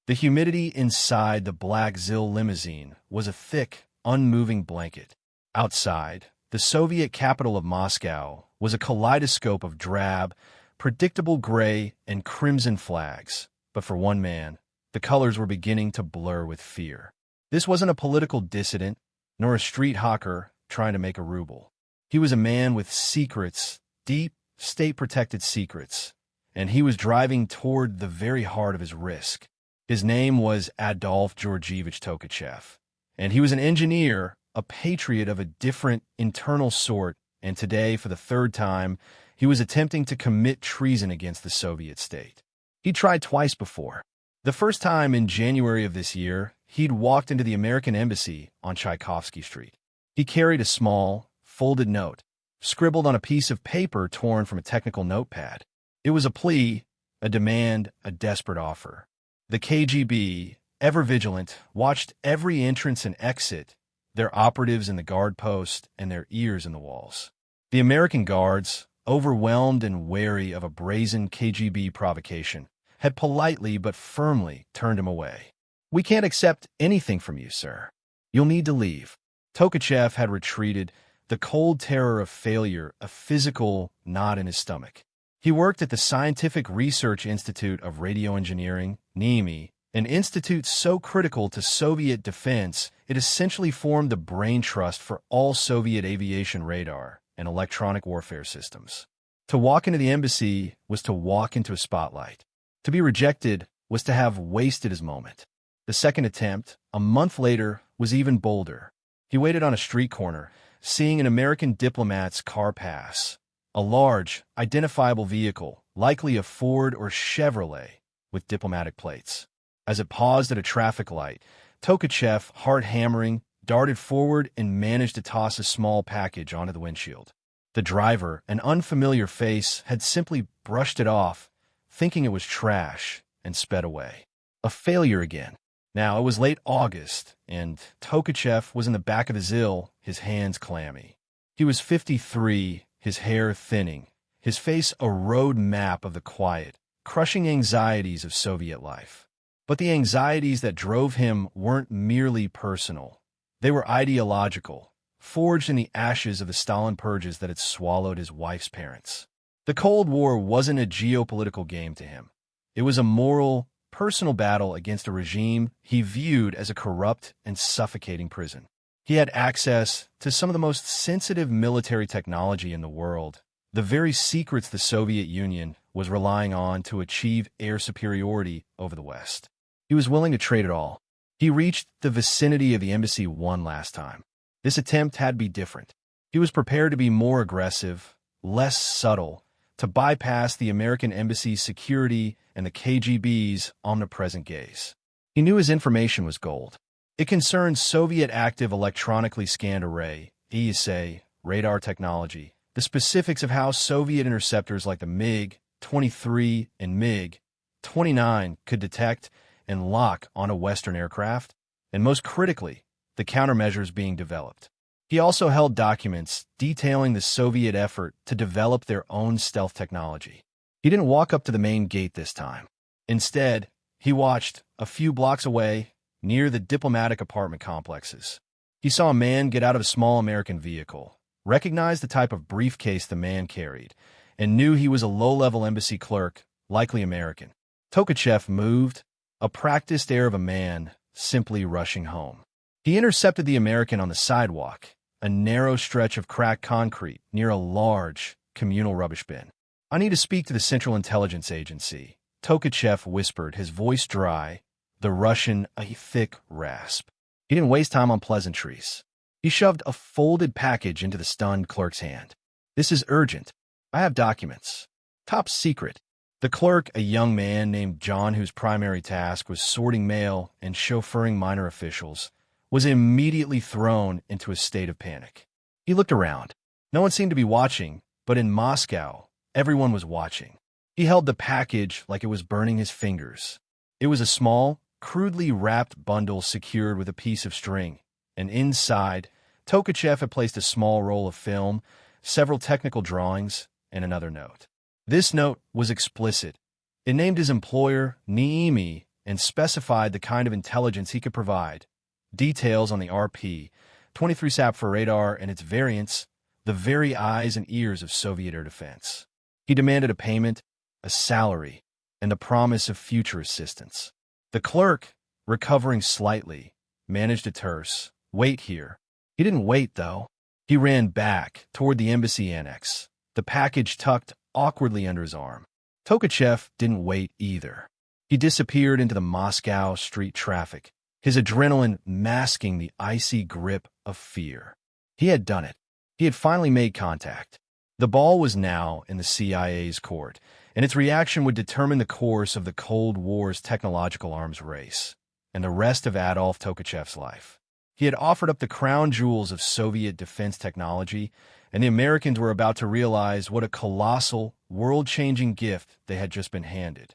The humidity inside the black ZIL limousine was a thick, unmoving blanket. Outside, the Soviet capital of Moscow was a kaleidoscope of drab, predictable gray and crimson flags. But for one man, the colors were beginning to blur with fear. This wasn't a political dissident, nor a street hawker trying to make a ruble. He was a man with secrets, deep, state-protected secrets, and he was driving toward the very heart of his risk. His name was Adolf Georgievich Tolkachev, and he was an engineer, a patriot of a different, internal sort, and today, for the third time, he was attempting to commit treason against the Soviet state. He'd tried twice before. The first time in January of this year, he'd walked into the American embassy on Tchaikovsky Street. He carried a small, folded note, scribbled on a piece of paper torn from a technical notepad. It was a plea, a demand, a desperate offer. The KGB, ever vigilant, watched every entrance and exit, their operatives in the guard post and their ears in the walls. The American guards, overwhelmed and wary of a brazen KGB provocation, had politely but firmly turned him away. "We can't accept anything from you, sir. You'll need to leave." Tolkachev had retreated, the cold terror of failure a physical knot in his stomach. He worked at the Scientific Research Institute of Radio Engineering, NIMI, an institute so critical to Soviet defense it essentially formed the brain trust for all Soviet aviation radar and electronic warfare systems. To walk into the embassy was to walk into a spotlight. To be rejected was to have wasted his moment. The second attempt, a month later, was even bolder. He waited on a street corner, seeing an American diplomat's car pass. A large, identifiable vehicle, likely a Ford or Chevrolet, with diplomatic plates. As it paused at a traffic light, Tolkachev, heart hammering, darted forward and managed to toss a small package onto the windshield. The driver, an unfamiliar face, had simply brushed it off, thinking it was trash, and sped away. A failure again. Now, it was late August, and Tolkachev was in the back of the ZIL, his hands clammy. He was 53, his hair thinning, his face a road map of the quiet, crushing anxieties of Soviet life. But the anxieties that drove him weren't merely personal. They were ideological, forged in the ashes of the Stalin purges that had swallowed his wife's parents. The Cold War wasn't a geopolitical game to him. It was a moral, personal battle against a regime he viewed as a corrupt and suffocating prison. He had access to some of the most sensitive military technology in the world, the very secrets the Soviet Union was relying on to achieve air superiority over the West. He was willing to trade it all. He reached the vicinity of the embassy one last time. This attempt had to be different. He was prepared to be more aggressive, less subtle, to bypass the American embassy's security and the KGB's omnipresent gaze. He knew his information was gold. It concerned Soviet active electronically scanned array, ESA, radar technology, the specifics of how Soviet interceptors like the MiG-23 and MiG-29 could detect and lock onto Western aircraft, and most critically, the countermeasures being developed. He also held documents detailing the Soviet effort to develop their own stealth technology. He didn't walk up to the main gate this time. Instead, he watched, a few blocks away, near the diplomatic apartment complexes. He saw a man get out of a small American vehicle, recognized the type of briefcase the man carried, and knew he was a low-level embassy clerk, likely American. Tolkachev moved, a practiced air of a man simply rushing home. He intercepted the American on the sidewalk, a narrow stretch of cracked concrete near a large, communal rubbish bin. "I need to speak to the Central Intelligence Agency," Tolkachev whispered, his voice dry, the Russian a thick rasp. He didn't waste time on pleasantries. He shoved a folded package into the stunned clerk's hand. "This is urgent. I have documents. Top secret." The clerk, a young man named John whose primary task was sorting mail and chauffeuring minor officials, was immediately thrown into a state of panic. He looked around. No one seemed to be watching, but in Moscow, everyone was watching. He held the package like it was burning his fingers. It was a small, crudely wrapped bundle secured with a piece of string, and inside, Tolkachev had placed a small roll of film, several technical drawings, and another note. This note was explicit. It named his employer, NIMI, and specified the kind of intelligence he could provide. Details on the RP-23 SAP radar and its variants, the very eyes and ears of Soviet air defense. He demanded a payment, a salary, and the promise of future assistance. The clerk, recovering slightly, managed a terse, "Wait here." He didn't wait, though. He ran back toward the embassy annex, the package tucked awkwardly under his arm. Tolkachev didn't wait either. He disappeared into the Moscow street traffic, his adrenaline masking the icy grip of fear. He had done it. He had finally made contact. The ball was now in the CIA's court, and its reaction would determine the course of the Cold War's technological arms race and the rest of Adolf Tolkachev's life. He had offered up the crown jewels of Soviet defense technology, and the Americans were about to realize what a colossal, world-changing gift they had just been handed.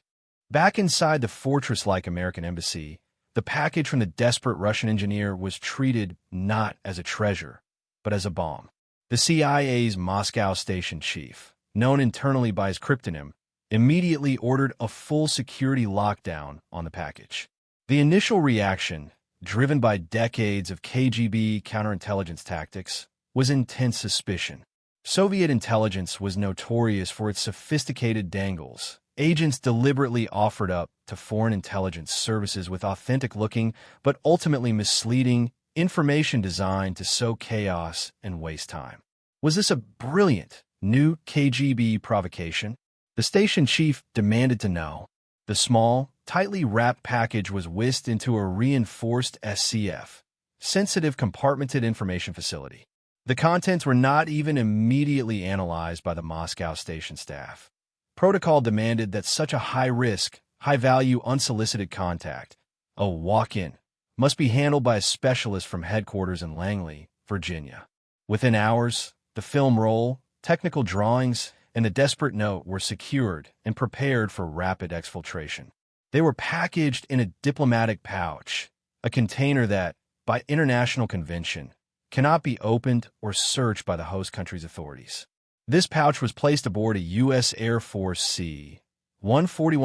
Back inside the fortress-like American embassy, the package from the desperate Russian engineer was treated not as a treasure, but as a bomb. The CIA's Moscow station chief, known internally by his cryptonym, immediately ordered a full security lockdown on the package. The initial reaction, driven by decades of KGB counterintelligence tactics, was intense suspicion. Soviet intelligence was notorious for its sophisticated dangles. Agents deliberately offered up to foreign intelligence services with authentic-looking but ultimately misleading information designed to sow chaos and waste time. Was this a brilliant, new KGB provocation? The station chief demanded to know. The small, tightly wrapped package was whisked into a reinforced SCF, sensitive compartmented information facility. The contents were not even immediately analyzed by the Moscow station staff. Protocol demanded that such a high-risk, high-value, unsolicited contact, a walk-in, must be handled by a specialist from headquarters in Langley, Virginia. Within hours, the film roll, technical drawings, and the desperate note were secured and prepared for rapid exfiltration. They were packaged in a diplomatic pouch, a container that, by international convention, cannot be opened or searched by the host country's authorities. This pouch was placed aboard a U.S. Air Force C-141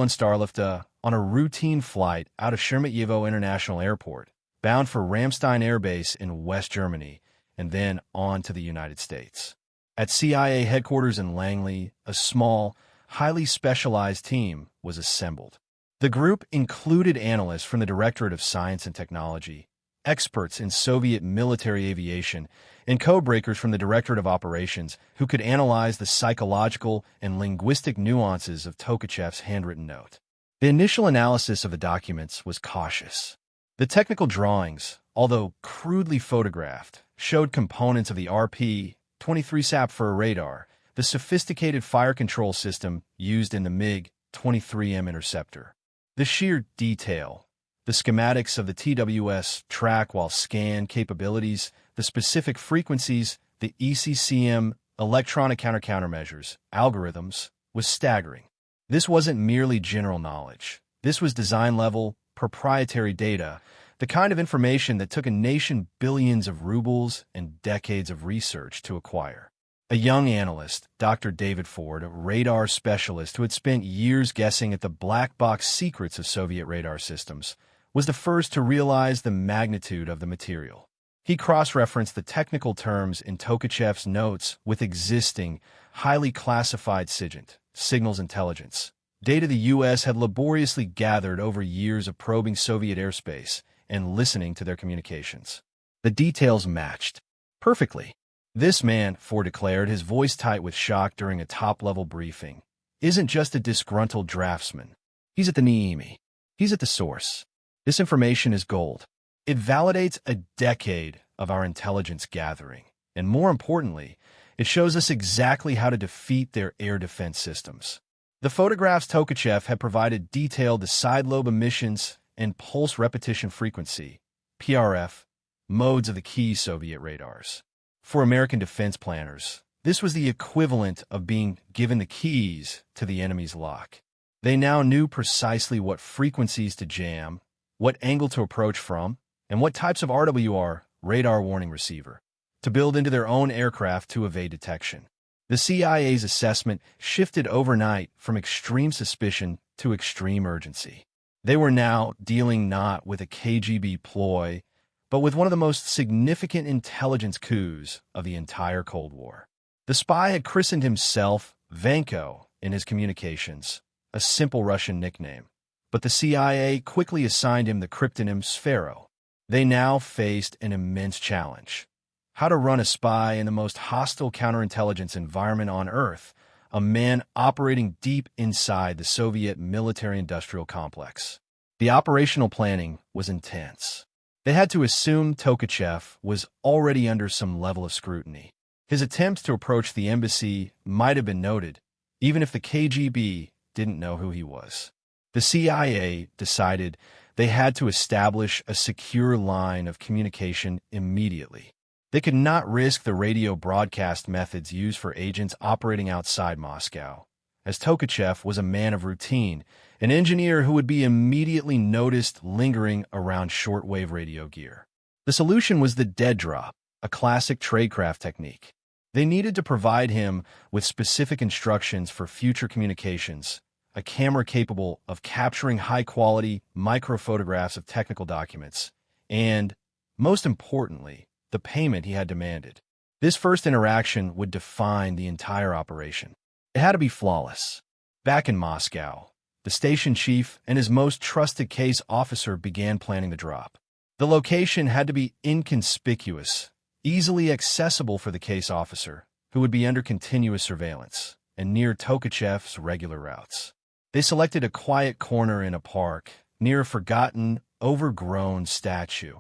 Starlifter on a routine flight out of Sheremetyevo International Airport, bound for Ramstein Air Base in West Germany, and then on to the United States. At CIA headquarters in Langley, a small, highly specialized team was assembled. The group included analysts from the Directorate of Science and Technology, experts in Soviet military aviation, and codebreakers from the Directorate of Operations who could analyze the psychological and linguistic nuances of Tolkachev's handwritten note. The initial analysis of the documents was cautious. The technical drawings, although crudely photographed, showed components of the RP-23 SAP radar, the sophisticated fire control system used in the MiG-23M interceptor. The sheer detail, the schematics of the TWS track-while-scan capabilities, the specific frequencies, the ECCM electronic countermeasures, algorithms, was staggering. This wasn't merely general knowledge. This was design-level, proprietary data, the kind of information that took a nation billions of rubles and decades of research to acquire. A young analyst, Dr. David Ford, a radar specialist who had spent years guessing at the black box secrets of Soviet radar systems, was the first to realize the magnitude of the material. He cross-referenced the technical terms in Tolkachev's notes with existing, highly classified SIGINT, signals intelligence, data the U.S. had laboriously gathered over years of probing Soviet airspace and listening to their communications. The details matched perfectly. This man, Ford declared, his voice tight with shock during a top-level briefing, isn't just a disgruntled draftsman. He's at the Niemi. He's at the source. This information is gold. It validates a decade of our intelligence gathering, and more importantly, it shows us exactly how to defeat their air defense systems. The photographs Tolkachev had provided detailed the side lobe emissions and pulse repetition frequency, PRF, modes of the key Soviet radars. For American defense planners, this was the equivalent of being given the keys to the enemy's lock. They now knew precisely what frequencies to jam, what angle to approach from, and what types of RWR, radar warning receiver, to build into their own aircraft to evade detection. The CIA's assessment shifted overnight from extreme suspicion to extreme urgency. They were now dealing not with a KGB ploy, but with one of the most significant intelligence coups of the entire Cold War. The spy had christened himself Vanko in his communications, a simple Russian nickname, but the CIA quickly assigned him the cryptonym Sphero. They now faced an immense challenge: how to run a spy in the most hostile counterintelligence environment on Earth, a man operating deep inside the Soviet military-industrial complex. The operational planning was intense. They had to assume Tolkachev was already under some level of scrutiny. His attempts to approach the embassy might have been noted, even if the KGB didn't know who he was. The CIA decided they had to establish a secure line of communication immediately. They could not risk the radio broadcast methods used for agents operating outside Moscow, as Tolkachev was a man of routine, an engineer who would be immediately noticed lingering around shortwave radio gear. The solution was the dead drop, a classic tradecraft technique. They needed to provide him with specific instructions for future communications, a camera capable of capturing high-quality microphotographs of technical documents, and, most importantly, the payment he had demanded. This first interaction would define the entire operation. It had to be flawless. Back in Moscow, the station chief and his most trusted case officer began planning the drop. The location had to be inconspicuous, easily accessible for the case officer, who would be under continuous surveillance, and near Tolkachev's regular routes. They selected a quiet corner in a park, near a forgotten, overgrown statue,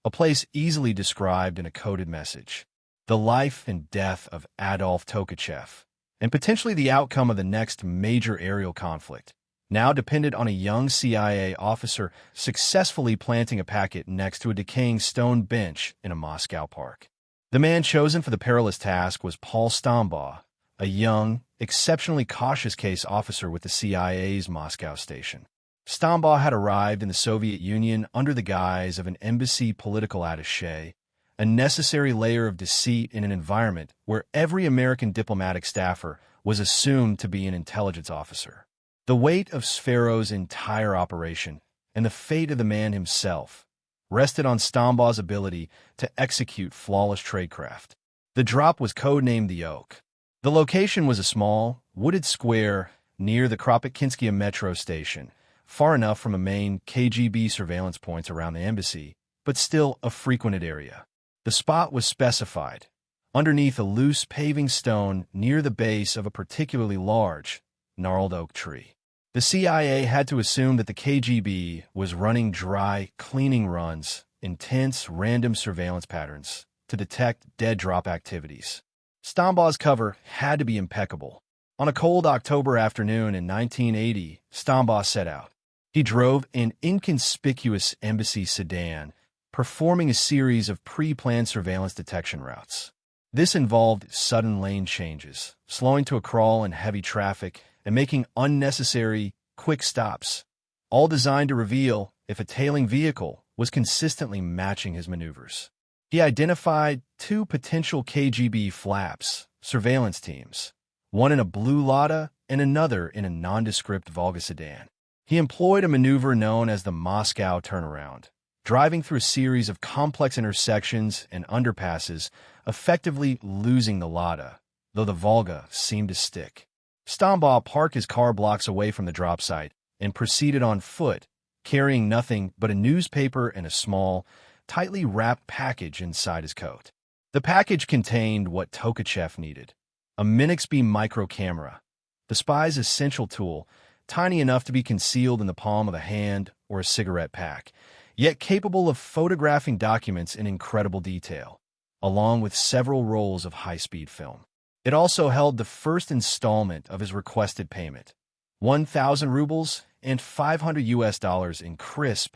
a place easily described in a coded message: the life and death of Adolf Tolkachev, and potentially the outcome of the next major aerial conflict, now depended on a young CIA officer successfully planting a packet next to a decaying stone bench in a Moscow park. The man chosen for the perilous task was Paul Stambaugh, a young, exceptionally cautious case officer with the CIA's Moscow station. Stambaugh had arrived in the Soviet Union under the guise of an embassy political attaché, a necessary layer of deceit in an environment where every American diplomatic staffer was assumed to be an intelligence officer. The weight of Sphero's entire operation, and the fate of the man himself, rested on Stambaugh's ability to execute flawless tradecraft. The drop was codenamed the Oak. The location was a small, wooded square near the Kropotkinskaya metro station, far enough from the main KGB surveillance points around the embassy, but still a frequented area. The spot was specified, underneath a loose paving stone near the base of a particularly large, gnarled oak tree. The CIA had to assume that the KGB was running dry cleaning runs, intense random surveillance patterns, to detect dead drop activities. Stambaugh's cover had to be impeccable. On a cold October afternoon in 1980, Stambaugh set out. He drove an inconspicuous embassy sedan, performing a series of pre-planned surveillance detection routes. This involved sudden lane changes, slowing to a crawl in heavy traffic, and making unnecessary, quick stops, all designed to reveal if a tailing vehicle was consistently matching his maneuvers. He identified two potential KGB flaps, surveillance teams, one in a blue Lada and another in a nondescript Volga sedan. He employed a maneuver known as the Moscow turnaround, driving through a series of complex intersections and underpasses, effectively losing the Lada, though the Volga seemed to stick. Stambaugh parked his car blocks away from the drop site and proceeded on foot, carrying nothing but a newspaper and a small, tightly wrapped package inside his coat. The package contained what Tolkachev needed: a Minixby micro camera, the spy's essential tool, tiny enough to be concealed in the palm of a hand or a cigarette pack, yet capable of photographing documents in incredible detail, along with several rolls of high-speed film. It also held the first installment of his requested payment, 1,000 rubles and $500 in crisp,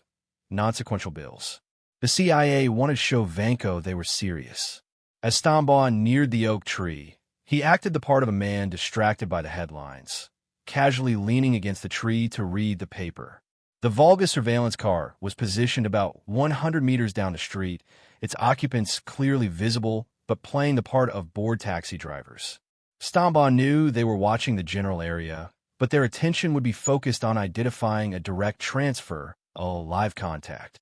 non-sequential bills. The CIA wanted to show Vanko they were serious. As Stambaugh neared the oak tree, he acted the part of a man distracted by the headlines, casually leaning against the tree to read the paper. The Volga surveillance car was positioned about 100 meters down the street, its occupants clearly visible but playing the part of board taxi drivers. Stambaugh knew they were watching the general area, but their attention would be focused on identifying a direct transfer, a live contact.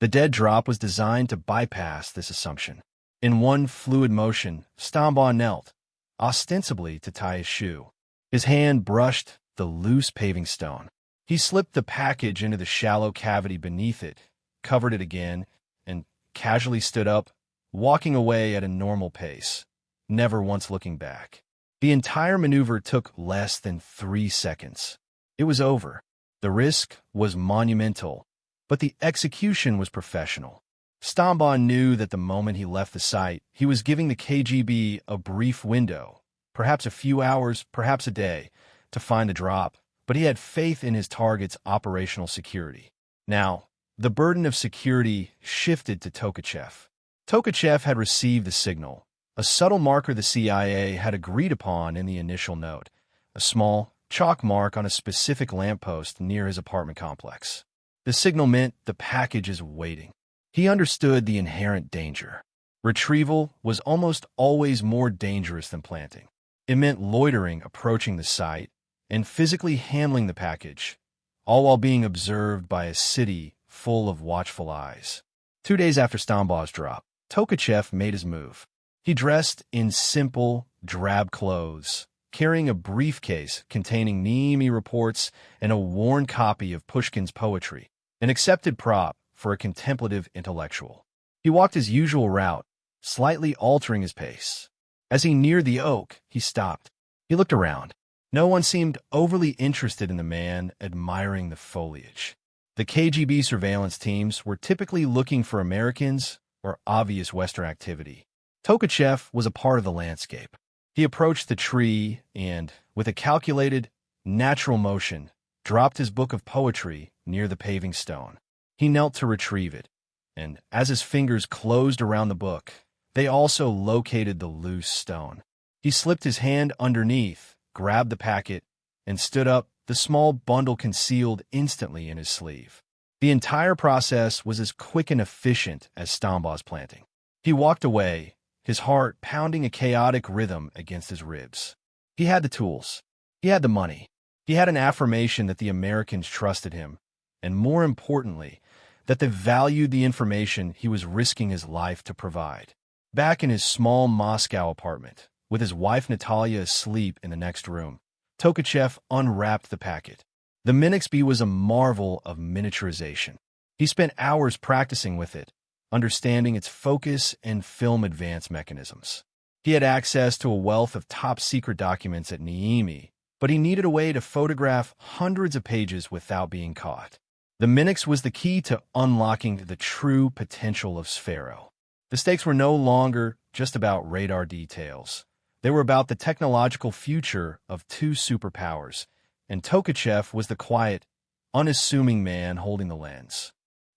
The dead drop was designed to bypass this assumption. In one fluid motion, Stambaugh knelt, ostensibly to tie his shoe. His hand brushed the loose paving stone. He slipped the package into the shallow cavity beneath it, covered it again, and casually stood up, walking away at a normal pace, never once looking back. The entire maneuver took less than 3 seconds. It was over. The risk was monumental, but the execution was professional. Stambaugh knew that the moment he left the site, he was giving the KGB a brief window, perhaps a few hours, perhaps a day, to find the drop, but he had faith in his target's operational security. Now, the burden of security shifted to Tolkachev. Tolkachev had received the signal, a subtle marker the CIA had agreed upon in the initial note, a small chalk mark on a specific lamppost near his apartment complex. The signal meant the package is waiting. He understood the inherent danger. Retrieval was almost always more dangerous than planting. It meant loitering approaching the site and physically handling the package, all while being observed by a city full of watchful eyes. 2 days after Stambaugh's drop, Tolkachev made his move. He dressed in simple, drab clothes, carrying a briefcase containing Niemi reports and a worn copy of Pushkin's poetry, an accepted prop for a contemplative intellectual. He walked his usual route, slightly altering his pace. As he neared the oak, he stopped. He looked around. No one seemed overly interested in the man admiring the foliage. The KGB surveillance teams were typically looking for Americans or obvious Western activity. Tolkachev was a part of the landscape. He approached the tree and, with a calculated, natural motion, dropped his book of poetry near the paving stone. He knelt to retrieve it, and as his fingers closed around the book, they also located the loose stone. He slipped his hand underneath, grabbed the packet, and stood up, the small bundle concealed instantly in his sleeve. The entire process was as quick and efficient as Stambaugh's planting. He walked away, his heart pounding a chaotic rhythm against his ribs. He had the tools. He had the money. He had an affirmation that the Americans trusted him, and more importantly, that they valued the information he was risking his life to provide. Back in his small Moscow apartment, with his wife Natalia asleep in the next room, Tolkachev unwrapped the packet. The Minixby was a marvel of miniaturization. He spent hours practicing with it, understanding its focus and film advance mechanisms. He had access to a wealth of top-secret documents at Niemi, but he needed a way to photograph hundreds of pages without being caught. The Minix was the key to unlocking the true potential of Sphero. The stakes were no longer just about radar details. They were about the technological future of two superpowers, and Tolkachev was the quiet, unassuming man holding the lens.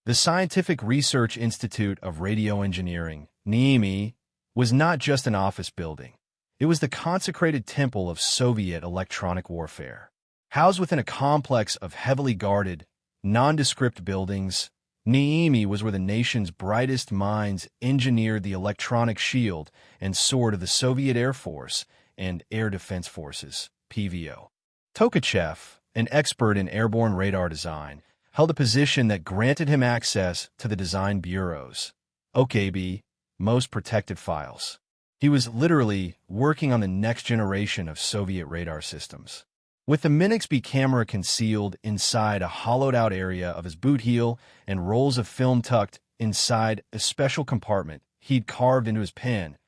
The Scientific Research Institute of Radio Engineering, Niemi, was not just an office building. It was the consecrated temple of Soviet electronic warfare. Housed within a complex of heavily guarded, nondescript buildings, Niemi was where the nation's brightest minds engineered the electronic shield and sword of the Soviet Air Force and Air Defense Forces, PVO. Tolkachev, an expert in airborne radar design, held a position that granted him access to the design bureau's, OKB, most protected files. He was literally working on the next generation of Soviet radar systems. With the Minixby camera concealed inside a hollowed-out area of his boot heel and rolls of film tucked inside a special compartment he'd carved into his pen,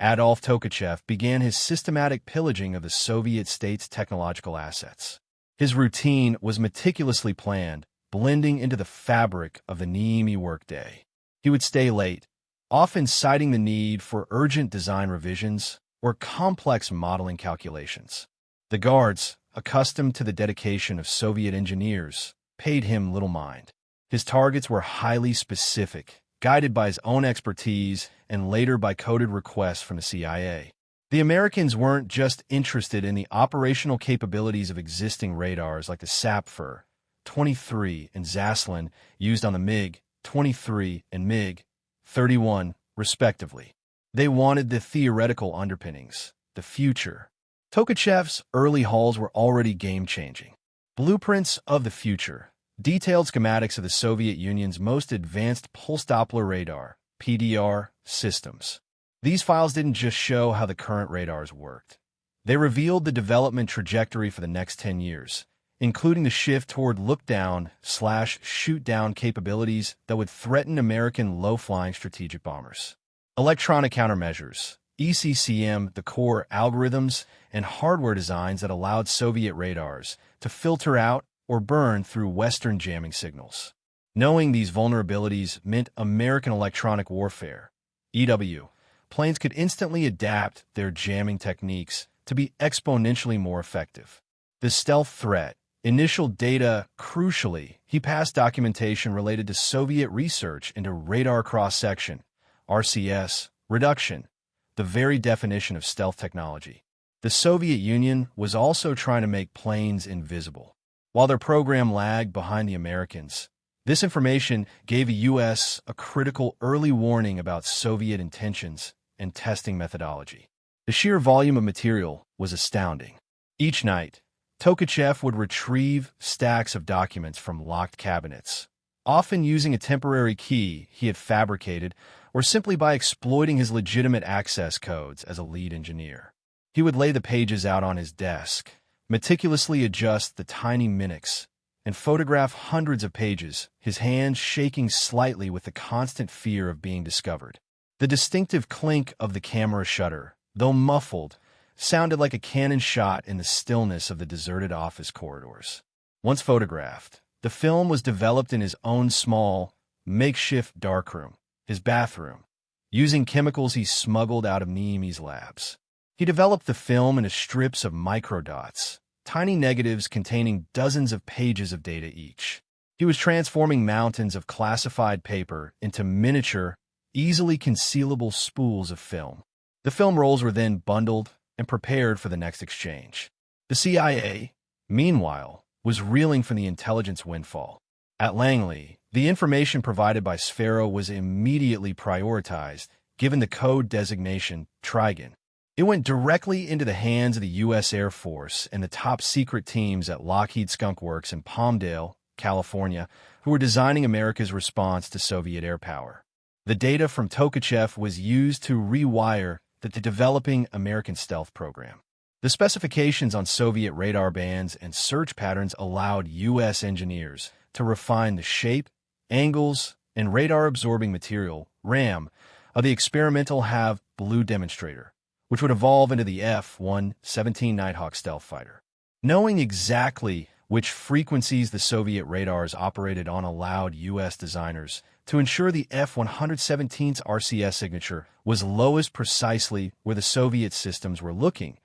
Adolf Tolkachev began his systematic pillaging of the Soviet state's technological assets. His routine was meticulously planned, blending into the fabric of the Niemi workday. He would stay late, often citing the need for urgent design revisions or complex modeling calculations. The guards, accustomed to the dedication of Soviet engineers, paid him little mind. His targets were highly specific, guided by his own expertise and later by coded requests from the CIA. The Americans weren't just interested in the operational capabilities of existing radars like the Sapphire-23 and Zaslin used on the MiG-23 and MiG-31, respectively. They wanted the theoretical underpinnings, the future. Tolkachev's early hauls were already game-changing. Blueprints of the future, detailed schematics of the Soviet Union's most advanced pulse Doppler radar, PDR, systems. These files didn't just show how the current radars worked. They revealed the development trajectory for the next 10 years, including the shift toward look-down/shoot-down capabilities that would threaten American low-flying strategic bombers. Electronic countermeasures, ECCM, the core algorithms and hardware designs that allowed Soviet radars to filter out or burn through Western jamming signals. Knowing these vulnerabilities meant American electronic warfare, EW, planes could instantly adapt their jamming techniques to be exponentially more effective. The stealth threat, initial data, crucially, he passed documentation related to Soviet research into radar cross-section, RCS, reduction, the very definition of stealth technology. The Soviet Union was also trying to make planes invisible. While their program lagged behind the Americans, this information gave the U.S. a critical early warning about Soviet intentions and testing methodology. The sheer volume of material was astounding. Each night, Tolkachev would retrieve stacks of documents from locked cabinets, often using a temporary key he had fabricated or simply by exploiting his legitimate access codes as a lead engineer. He would lay the pages out on his desk, meticulously adjust the tiny minutes, and photograph hundreds of pages, his hands shaking slightly with the constant fear of being discovered. The distinctive clink of the camera shutter, though muffled, sounded like a cannon shot in the stillness of the deserted office corridors. Once photographed, the film was developed in his own small, makeshift darkroom, his bathroom, using chemicals he smuggled out of Niemi's labs. He developed the film into strips of microdots, tiny negatives containing dozens of pages of data each. He was transforming mountains of classified paper into miniature, easily concealable spools of film. The film rolls were then bundled and prepared for the next exchange. The CIA, meanwhile, was reeling from the intelligence windfall. At Langley, the information provided by Sphero was immediately prioritized, given the code designation Trigon. It went directly into the hands of the U.S. Air Force and the top-secret teams at Lockheed Skunk Works in Palmdale, California, who were designing America's response to Soviet air power. The data from Tolkachev was used to rewire the developing American stealth program. The specifications on Soviet radar bands and search patterns allowed U.S. engineers to refine the shape, angles, and radar-absorbing material, RAM, of the experimental HAV Blue demonstrator, which would evolve into the F-117 Nighthawk stealth fighter. Knowing exactly which frequencies the Soviet radars operated on allowed U.S. designers to ensure the F-117's RCS signature was lowest precisely where the Soviet systems were looking,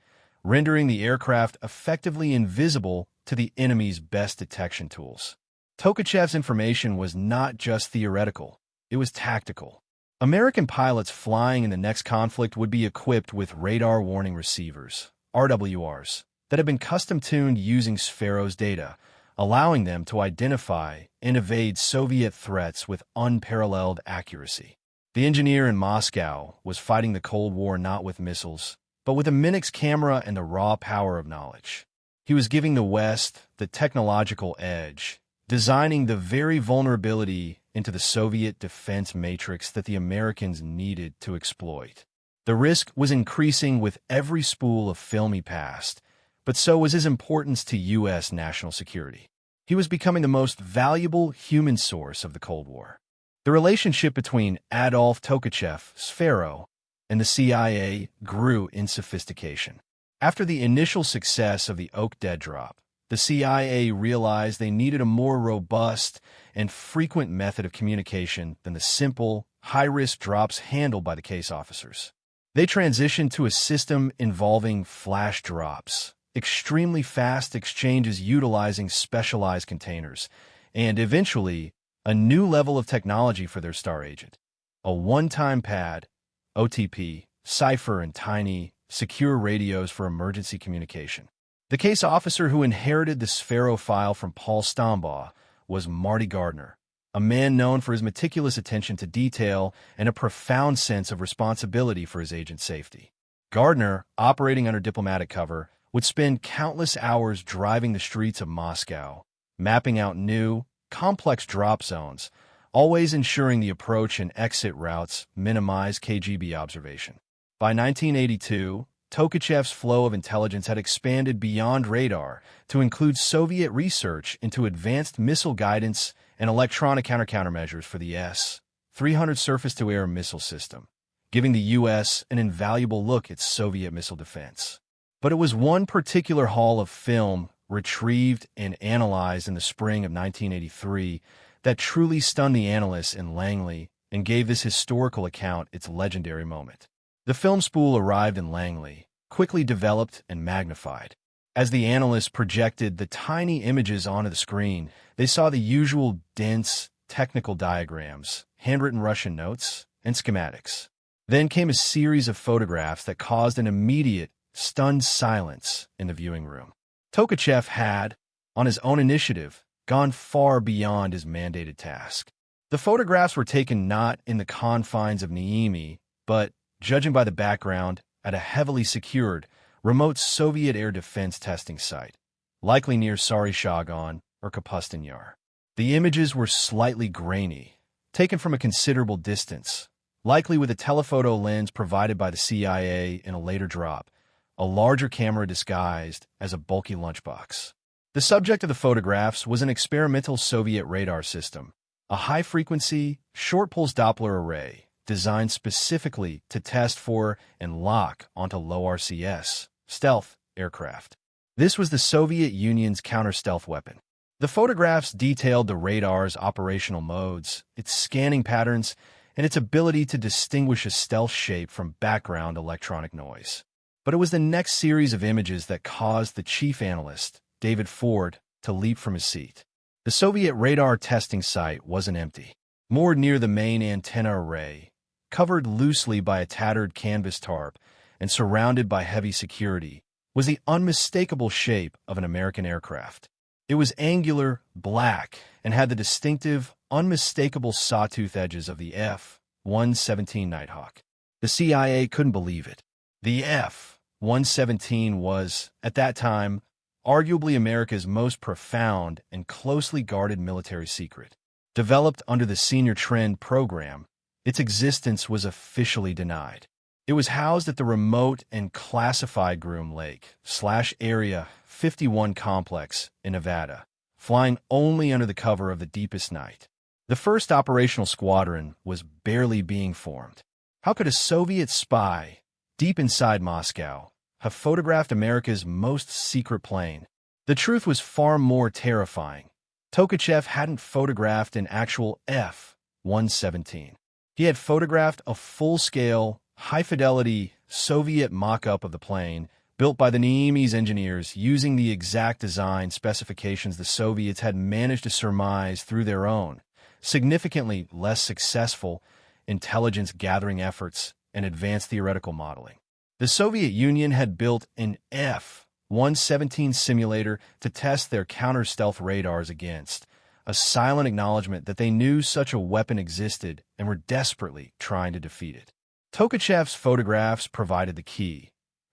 rendering the aircraft effectively invisible to the enemy's best detection tools. Tolkachev's information was not just theoretical, it was tactical. American pilots flying in the next conflict would be equipped with radar warning receivers, RWRs, that had been custom-tuned using Sphero's data, allowing them to identify and evade Soviet threats with unparalleled accuracy. The engineer in Moscow was fighting the Cold War not with missiles, but with a Minix camera and the raw power of knowledge. He was giving the West the technological edge, designing the very vulnerability into the Soviet defense matrix that the Americans needed to exploit. The risk was increasing with every spool of film he passed, but so was his importance to U.S. national security. He was becoming the most valuable human source of the Cold War. The relationship between Adolf Tolkachev, Sphero, and the CIA grew in sophistication. After the initial success of the Oak Dead drop, the CIA realized they needed a more robust and frequent method of communication than the simple, high-risk drops handled by the case officers. They transitioned to a system involving flash drops, extremely fast exchanges utilizing specialized containers, and eventually, a new level of technology for their star agent. A one-time pad, OTP, cipher, and tiny, secure radios for emergency communication. The case officer who inherited the Sphero file from Paul Stombaugh was Marty Gardner, a man known for his meticulous attention to detail and a profound sense of responsibility for his agent's safety. Gardner, operating under diplomatic cover, would spend countless hours driving the streets of Moscow, mapping out new, complex drop zones, always ensuring the approach and exit routes minimize KGB observation. By 1982, Tolkachev's flow of intelligence had expanded beyond radar to include Soviet research into advanced missile guidance and electronic countermeasures for the S-300 surface-to-air missile system, giving the U.S. an invaluable look at Soviet missile defense. But it was one particular haul of film retrieved and analyzed in the spring of 1983 that truly stunned the analysts in Langley and gave this historical account its legendary moment. The film spool arrived in Langley, quickly developed and magnified. As the analysts projected the tiny images onto the screen, they saw the usual dense, technical diagrams, handwritten Russian notes, and schematics. Then came a series of photographs that caused an immediate, stunned silence in the viewing room. Tolkachev had, on his own initiative, gone far beyond his mandated task. The photographs were taken not in the confines of Niemi, but, judging by the background, at a heavily secured, remote Soviet air defense testing site, likely near Saryshaghan or Kapustin Yar. The images were slightly grainy, taken from a considerable distance, likely with a telephoto lens provided by the CIA in a later drop, a larger camera disguised as a bulky lunchbox. The subject of the photographs was an experimental Soviet radar system, a high-frequency, short-pulse Doppler array designed specifically to test for and lock onto low RCS, stealth, aircraft. This was the Soviet Union's counter-stealth weapon. The photographs detailed the radar's operational modes, its scanning patterns, and its ability to distinguish a stealth shape from background electronic noise. But it was the next series of images that caused the chief analyst, David Ford, to leap from his seat. The Soviet radar testing site wasn't empty. Moored near the main antenna array, covered loosely by a tattered canvas tarp and surrounded by heavy security, was the unmistakable shape of an American aircraft. It was angular, black, and had the distinctive, unmistakable sawtooth edges of the F-117 Nighthawk. The CIA couldn't believe it. The F-117 was, at that time, arguably America's most profound and closely guarded military secret. Developed under the Senior Trend program, its existence was officially denied. It was housed at the remote and classified Groom Lake/Area 51 complex in Nevada, flying only under the cover of the deepest night. The first operational squadron was barely being formed. How could a Soviet spy, deep inside Moscow, have photographed America's most secret plane? The truth was far more terrifying. Tolkachev hadn't photographed an actual F-117. He had photographed a full-scale, high-fidelity Soviet mock-up of the plane built by the Niemi's engineers using the exact design specifications the Soviets had managed to surmise through their own, significantly less successful, intelligence-gathering efforts and advanced theoretical modeling. The Soviet Union had built an F-117 simulator to test their counter-stealth radars against, a silent acknowledgement that they knew such a weapon existed and were desperately trying to defeat it. Tolkachev's photographs provided the key.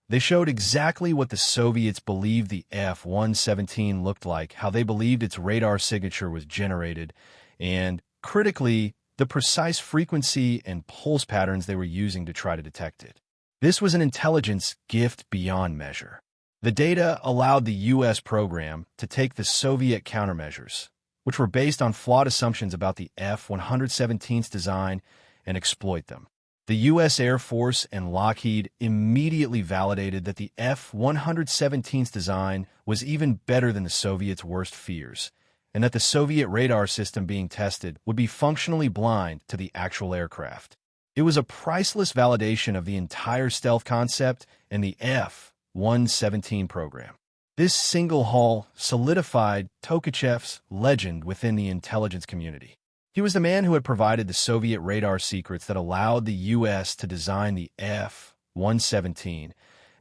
They showed exactly what the Soviets believed the F-117 looked like, how they believed its radar signature was generated, and, critically, the precise frequency and pulse patterns they were using to try to detect it. This was an intelligence gift beyond measure. The data allowed the U.S. program to take the Soviet countermeasures, which were based on flawed assumptions about the F-117's design, and exploit them. The U.S. Air Force and Lockheed immediately validated that the F-117's design was even better than the Soviets' worst fears, and that the Soviet radar system being tested would be functionally blind to the actual aircraft. It was a priceless validation of the entire stealth concept and the F-117 program. This single haul solidified Tolkachev's legend within the intelligence community. He was the man who had provided the Soviet radar secrets that allowed the U.S. to design the F-117,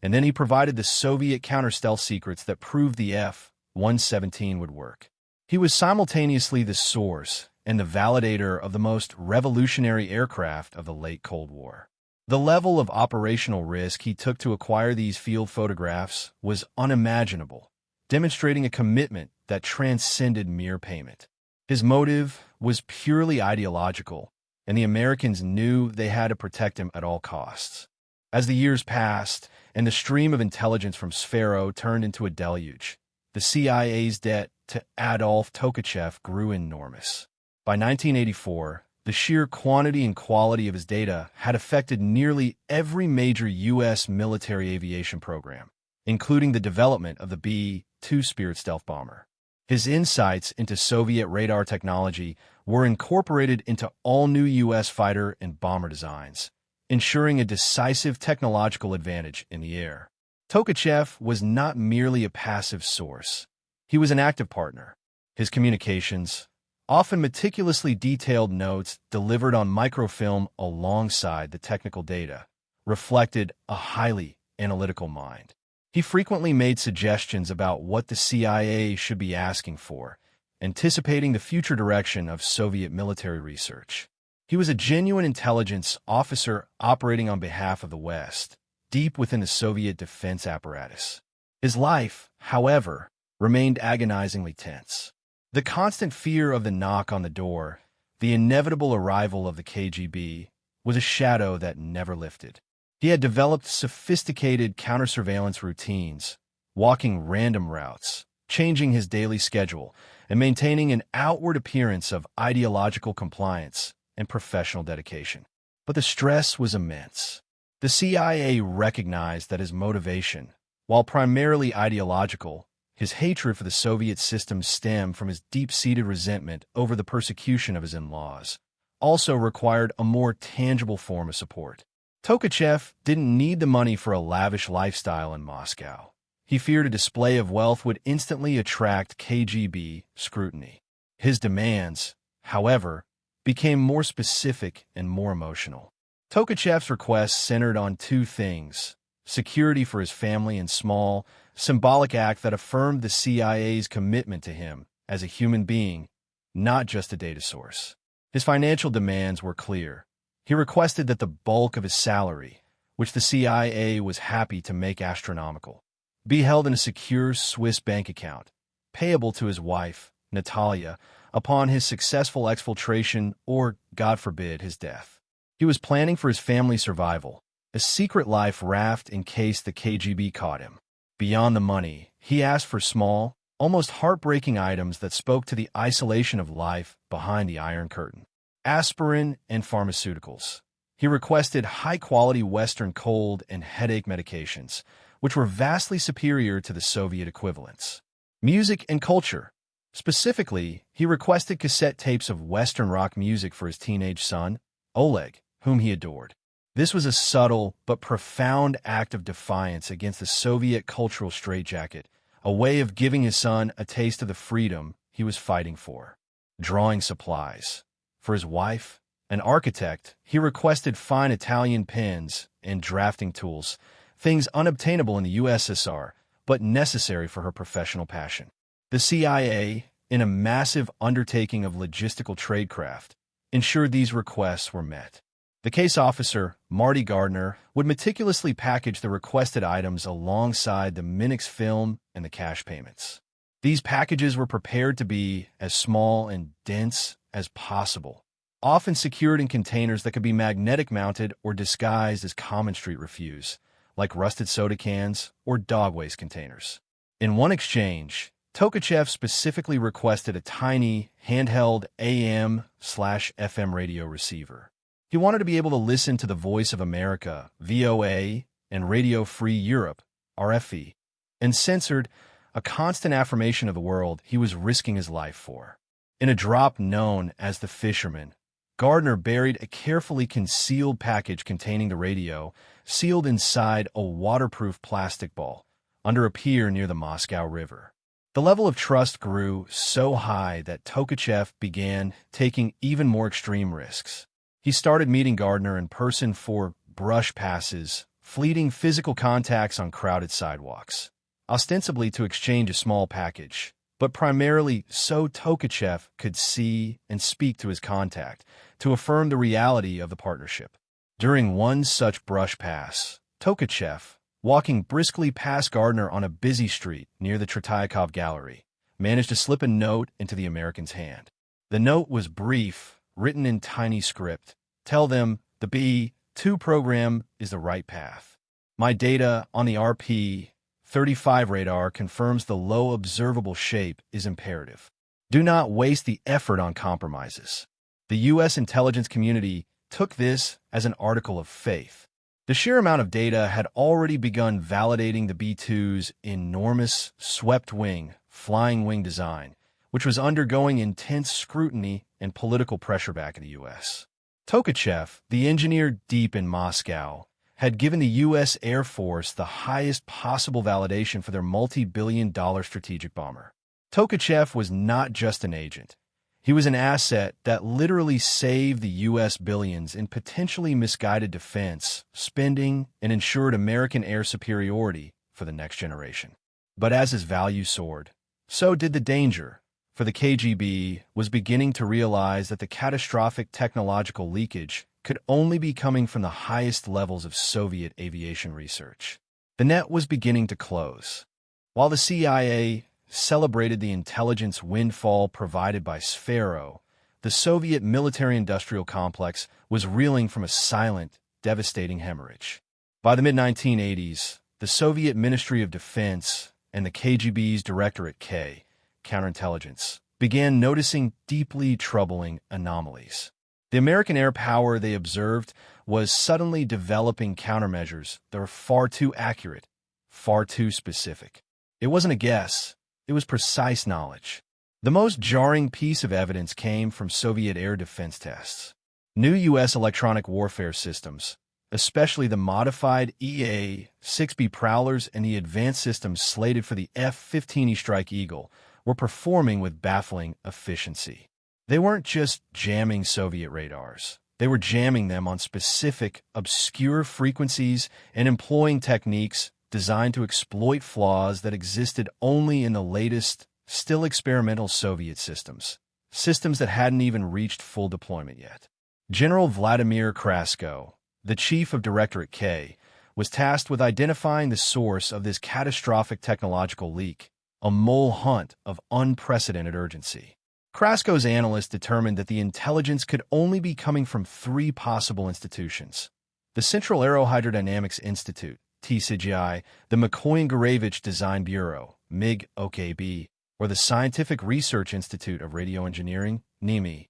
and then he provided the Soviet counter-stealth secrets that proved the F-117 would work. He was simultaneously the source and the validator of the most revolutionary aircraft of the late Cold War. The level of operational risk he took to acquire these field photographs was unimaginable, demonstrating a commitment that transcended mere payment. His motive was purely ideological, and the Americans knew they had to protect him at all costs. As the years passed and the stream of intelligence from Sphero turned into a deluge, the CIA's debt to Adolf Tolkachev grew enormous. By 1984, the sheer quantity and quality of his data had affected nearly every major U.S. military aviation program, including the development of the B-2 Spirit stealth bomber. His insights into Soviet radar technology were incorporated into all new U.S. fighter and bomber designs, ensuring a decisive technological advantage in the air. Tolkachev was not merely a passive source. He was an active partner. His communications, often meticulously detailed notes delivered on microfilm alongside the technical data, reflected a highly analytical mind. He frequently made suggestions about what the CIA should be asking for, anticipating the future direction of Soviet military research. He was a genuine intelligence officer operating on behalf of the West, deep within the Soviet defense apparatus. His life, however, remained agonizingly tense. The constant fear of the knock on the door, the inevitable arrival of the KGB, was a shadow that never lifted. He had developed sophisticated counter-surveillance routines, walking random routes, changing his daily schedule, and maintaining an outward appearance of ideological compliance and professional dedication. But the stress was immense. The CIA recognized that his motivation, while primarily ideological, his hatred for the Soviet system stemmed from his deep-seated resentment over the persecution of his in-laws, also required a more tangible form of support. Tolkachev didn't need the money for a lavish lifestyle in Moscow. He feared a display of wealth would instantly attract KGB scrutiny. His demands, however, became more specific and more emotional. Tolkachev's requests centered on two things: security for his family and small, symbolic act that affirmed the CIA's commitment to him as a human being, not just a data source. His financial demands were clear. He requested that the bulk of his salary, which the CIA was happy to make astronomical, be held in a secure Swiss bank account, payable to his wife, Natalia, upon his successful exfiltration or, God forbid, his death. He was planning for his family's survival, a secret life raft in case the KGB caught him. Beyond the money, he asked for small, almost heartbreaking items that spoke to the isolation of life behind the Iron Curtain. Aspirin and pharmaceuticals. He requested high-quality Western cold and headache medications, which were vastly superior to the Soviet equivalents. Music and culture. Specifically, he requested cassette tapes of Western rock music for his teenage son, Oleg, whom he adored. This was a subtle but profound act of defiance against the Soviet cultural straitjacket, a way of giving his son a taste of the freedom he was fighting for. Drawing supplies. For his wife, an architect, he requested fine Italian pens and drafting tools, things unobtainable in the USSR, but necessary for her professional passion. The CIA, in a massive undertaking of logistical tradecraft, ensured these requests were met. The case officer, Marty Gardner, would meticulously package the requested items alongside the Minix film and the cash payments. These packages were prepared to be as small and dense as possible, often secured in containers that could be magnetic mounted or disguised as common street refuse, like rusted soda cans or dog waste containers. In one exchange, Tolkachev specifically requested a tiny, handheld AM/FM radio receiver. He wanted to be able to listen to the Voice of America, VOA, and Radio Free Europe, RFE, and censored, a constant affirmation of the world he was risking his life for. In a drop known as the Fisherman, Gardner buried a carefully concealed package containing the radio, sealed inside a waterproof plastic ball, under a pier near the Moscow River. The level of trust grew so high that Tolkachev began taking even more extreme risks. He started meeting Gardner in person for brush passes, fleeting physical contacts on crowded sidewalks, ostensibly to exchange a small package, but primarily so Tolkachev could see and speak to his contact, to affirm the reality of the partnership. During one such brush pass, Tolkachev, walking briskly past Gardner on a busy street near the Tretyakovsky Gallery, managed to slip a note into the American's hand. The note was brief, written in tiny script. Tell them the B-2 program is the right path. My data on the RP-35 radar confirms the low observable shape is imperative. Do not waste the effort on compromises. The U.S. intelligence community took this as an article of faith. The sheer amount of data had already begun validating the B-2's enormous swept-wing, flying-wing design, which was undergoing intense scrutiny and political pressure back in the U.S. Tolkachev, the engineer deep in Moscow, had given the U.S. Air Force the highest possible validation for their multi-billion-dollar strategic bomber. Tolkachev was not just an agent. He was an asset that literally saved the U.S. billions in potentially misguided defense, spending, and ensured American air superiority for the next generation. But as his value soared, so did the danger, for the KGB was beginning to realize that the catastrophic technological leakage could only be coming from the highest levels of Soviet aviation research. The net was beginning to close. While the CIA celebrated the intelligence windfall provided by Sphero, the Soviet military-industrial complex was reeling from a silent, devastating hemorrhage. By the mid-1980s, the Soviet Ministry of Defense and the KGB's Directorate K, Counterintelligence, began noticing deeply troubling anomalies. The American air power, they observed, was suddenly developing countermeasures that were far too accurate, far too specific. It wasn't a guess. It was precise knowledge. The most jarring piece of evidence came from Soviet air defense tests. New U.S. electronic warfare systems, especially the modified EA-6B Prowlers and the advanced systems slated for the F-15E Strike Eagle, were performing with baffling efficiency. They weren't just jamming Soviet radars. They were jamming them on specific, obscure frequencies and employing techniques designed to exploit flaws that existed only in the latest, still experimental Soviet systems that hadn't even reached full deployment yet. General Vladimir Krasko, the chief of Directorate K, was tasked with identifying the source of this catastrophic technological leak, a mole hunt of unprecedented urgency. Krasko's analysts determined that the intelligence could only be coming from three possible institutions: the Central Aerohydrodynamics Institute, TCGI, the Mikoyan-Gurevich Design Bureau, MIG-OKB, or the Scientific Research Institute of Radio Engineering, NIMI.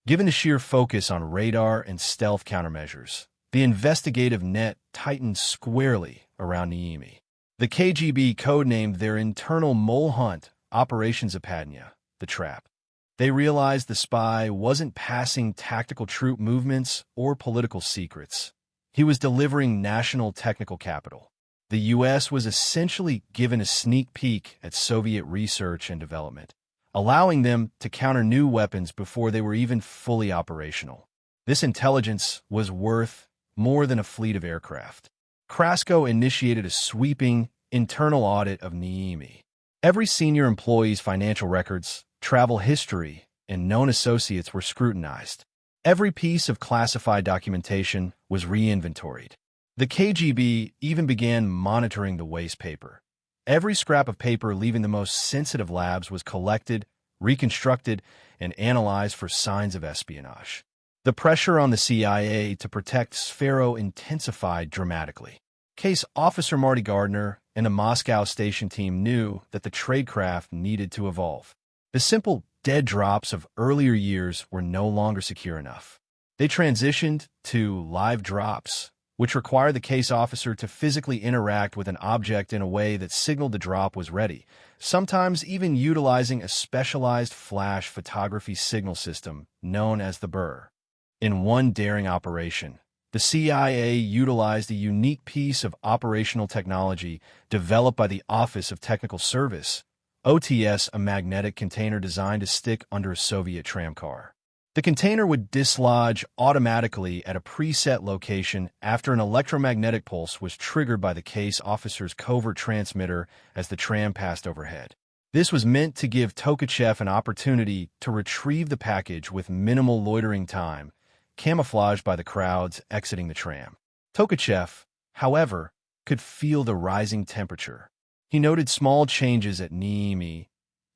Given the sheer focus on radar and stealth countermeasures, the investigative net tightened squarely around NIMI. The KGB codenamed their internal mole hunt Operation Zapadnya, the trap. They realized the spy wasn't passing tactical troop movements or political secrets. He was delivering national technical capital. The U.S. was essentially given a sneak peek at Soviet research and development, allowing them to counter new weapons before they were even fully operational. This intelligence was worth more than a fleet of aircraft. Krasko initiated a sweeping internal audit of NIMI. Every senior employee's financial records, travel history, and known associates were scrutinized. Every piece of classified documentation was re-inventoried. The KGB even began monitoring the waste paper. Every scrap of paper leaving the most sensitive labs was collected, reconstructed, and analyzed for signs of espionage. The pressure on the CIA to protect Sphero intensified dramatically. Case Officer Marty Gardner and the Moscow station team knew that the tradecraft needed to evolve. The simple dead drops of earlier years were no longer secure enough. They transitioned to live drops, which required the case officer to physically interact with an object in a way that signaled the drop was ready, sometimes even utilizing a specialized flash photography signal system known as the burr. In one daring operation, the CIA utilized a unique piece of operational technology developed by the Office of Technical Service, OTS, a magnetic container designed to stick under a Soviet tramcar. The container would dislodge automatically at a preset location after an electromagnetic pulse was triggered by the case officer's covert transmitter as the tram passed overhead. This was meant to give Tolkachev an opportunity to retrieve the package with minimal loitering time, camouflaged by the crowds exiting the tram. Tolkachev, however, could feel the rising temperature. He noted small changes at Niemi: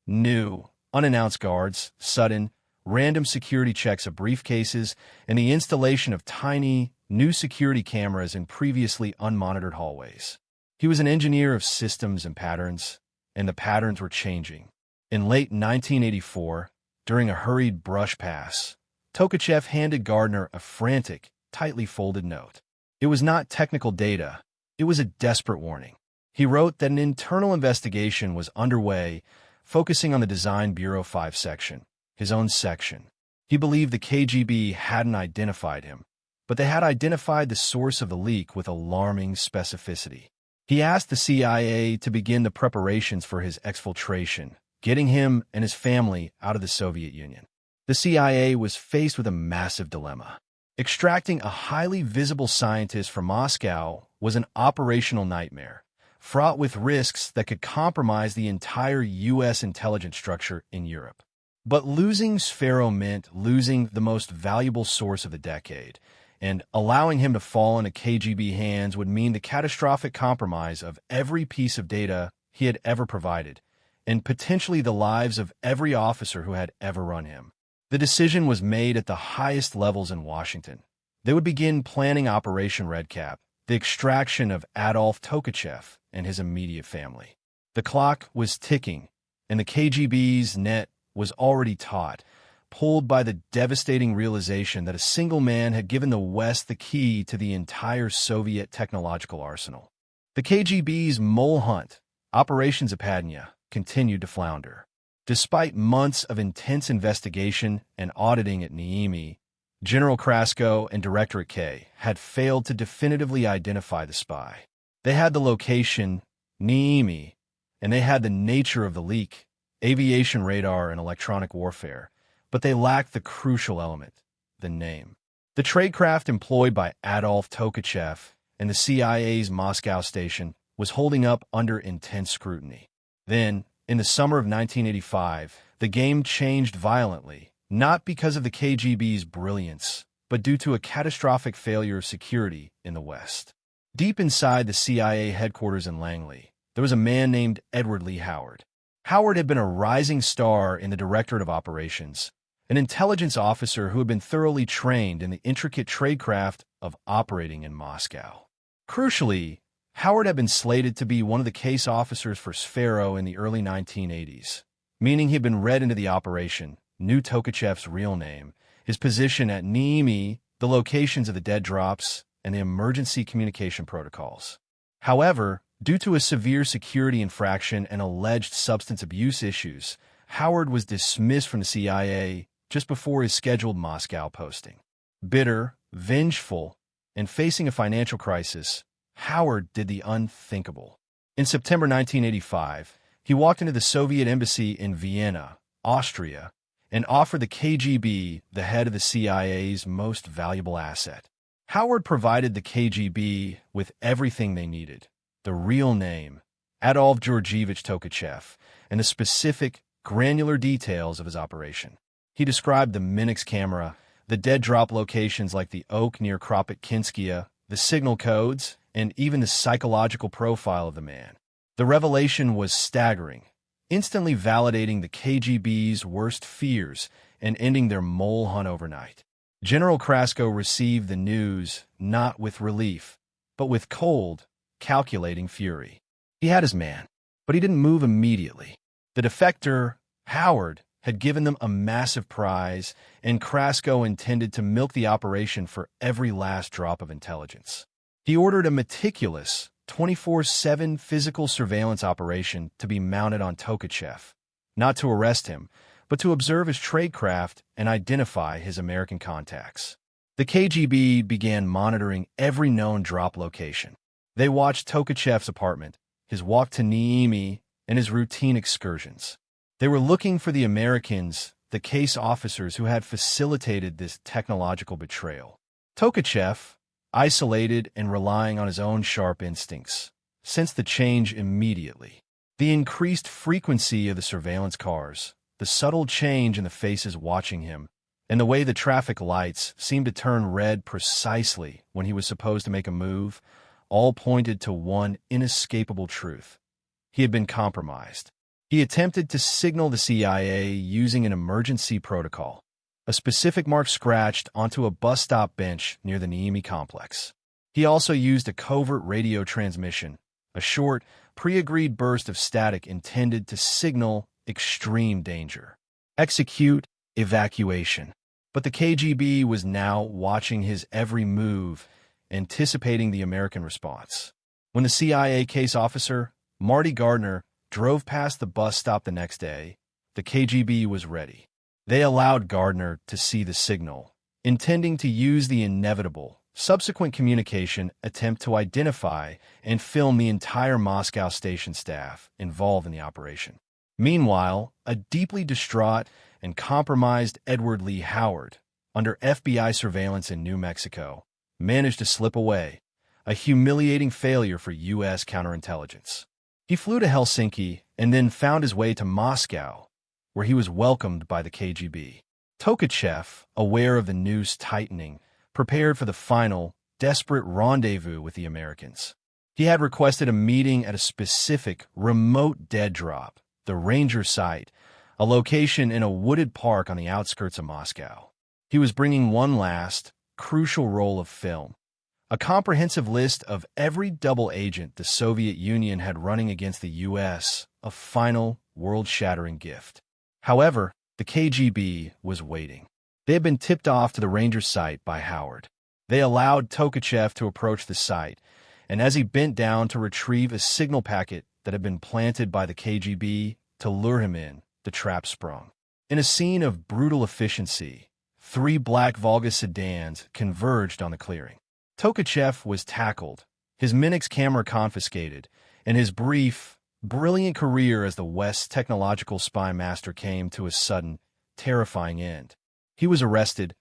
new, unannounced guards, sudden, random security checks of briefcases, and the installation of tiny, new security cameras in previously unmonitored hallways. He was an engineer of systems and patterns, and the patterns were changing. In late 1984, during a hurried brush pass, Tolkachev handed Gardner a frantic, tightly folded note. It was not technical data. It was a desperate warning. He wrote that an internal investigation was underway, focusing on the Design Bureau 5 section, his own section. He believed the KGB hadn't identified him, but they had identified the source of the leak with alarming specificity. He asked the CIA to begin the preparations for his exfiltration, getting him and his family out of the Soviet Union. The CIA was faced with a massive dilemma. Extracting a highly visible scientist from Moscow was an operational nightmare, fraught with risks that could compromise the entire U.S. intelligence structure in Europe. But losing Sfero meant losing the most valuable source of the decade, and allowing him to fall into KGB hands would mean the catastrophic compromise of every piece of data he had ever provided, and potentially the lives of every officer who had ever run him. The decision was made at the highest levels in Washington. They would begin planning Operation Redcap, the extraction of Adolf Tolkachev and his immediate family. The clock was ticking, and the KGB's net was already taut, pulled by the devastating realization that a single man had given the West the key to the entire Soviet technological arsenal. The KGB's mole hunt, Operation Zapadnya, continued to flounder. Despite months of intense investigation and auditing at Niemi, General Krasko and Directorate K had failed to definitively identify the spy. They had the location, Niemi, and they had the nature of the leak, aviation radar and electronic warfare, but they lacked the crucial element, the name. The tradecraft employed by Adolf Tolkachev and the CIA's Moscow station was holding up under intense scrutiny. Then, in the summer of 1985, the game changed violently, not because of the KGB's brilliance, but due to a catastrophic failure of security in the West. Deep inside the CIA headquarters in Langley, there was a man named Edward Lee Howard. Howard had been a rising star in the Directorate of Operations, an intelligence officer who had been thoroughly trained in the intricate tradecraft of operating in Moscow. Crucially, Howard had been slated to be one of the case officers for Sfero in the early 1980s, meaning he had been read into the operation, knew Tolkachev's real name, his position at Niemi, the locations of the dead drops, and the emergency communication protocols. However, due to a severe security infraction and alleged substance abuse issues, Howard was dismissed from the CIA just before his scheduled Moscow posting. Bitter, vengeful, and facing a financial crisis, Howard did the unthinkable. In September 1985, he walked into the Soviet embassy in Vienna, Austria, and offered the KGB the head of the CIA's most valuable asset. Howard provided the KGB with everything they needed: the real name, Adolf Georgievich Tolkachev, and the specific, granular details of his operation. He described the Minix camera, the dead drop locations like the oak near Kropotkinskaya, the signal codes, and even the psychological profile of the man. The revelation was staggering, instantly validating the KGB's worst fears and ending their mole hunt overnight. General Krasko received the news not with relief, but with cold, calculating fury. He had his man, but he didn't move immediately. The defector, Howard, had given them a massive prize, and Krasko intended to milk the operation for every last drop of intelligence. He ordered a meticulous, 24/7 physical surveillance operation to be mounted on Tolkachev, not to arrest him, but to observe his tradecraft and identify his American contacts. The KGB began monitoring every known drop location. They watched Tolkachev's apartment, his walk to Niemi, and his routine excursions. They were looking for the Americans, the case officers who had facilitated this technological betrayal. Tolkachev, isolated and relying on his own sharp instincts, sensed the change immediately. The increased frequency of the surveillance cars, the subtle change in the faces watching him, and the way the traffic lights seemed to turn red precisely when he was supposed to make a move, all pointed to one inescapable truth. He had been compromised. He attempted to signal the CIA using an emergency protocol, a specific mark scratched onto a bus stop bench near the Niemi complex. He also used a covert radio transmission, a short, pre-agreed burst of static intended to signal extreme danger. Execute evacuation. But the KGB was now watching his every move, anticipating the American response. When the CIA case officer, Marty Gardner, drove past the bus stop the next day, the KGB was ready. They allowed Gardner to see the signal, intending to use the inevitable subsequent communication attempt to identify and film the entire Moscow station staff involved in the operation. Meanwhile, a deeply distraught and compromised Edward Lee Howard, under FBI surveillance in New Mexico, managed to slip away, a humiliating failure for U.S. counterintelligence. He flew to Helsinki and then found his way to Moscow, where he was welcomed by the KGB. Tolkachev, aware of the noose tightening, prepared for the final, desperate rendezvous with the Americans. He had requested a meeting at a specific, remote dead drop, the Ranger Site, a location in a wooded park on the outskirts of Moscow. He was bringing one last, crucial roll of film, a comprehensive list of every double agent the Soviet Union had running against the U.S., a final, world-shattering gift. However, the KGB was waiting. They had been tipped off to the Ranger Site by Howard. They allowed Tolkachev to approach the site, and as he bent down to retrieve a signal packet that had been planted by the KGB to lure him in, the trap sprung. In a scene of brutal efficiency, 3 black Volga sedans converged on the clearing. Tolkachev was tackled, his Minix camera confiscated, and his brief, brilliant career as the West's technological spy master came to a sudden, terrifying end. He was arrested,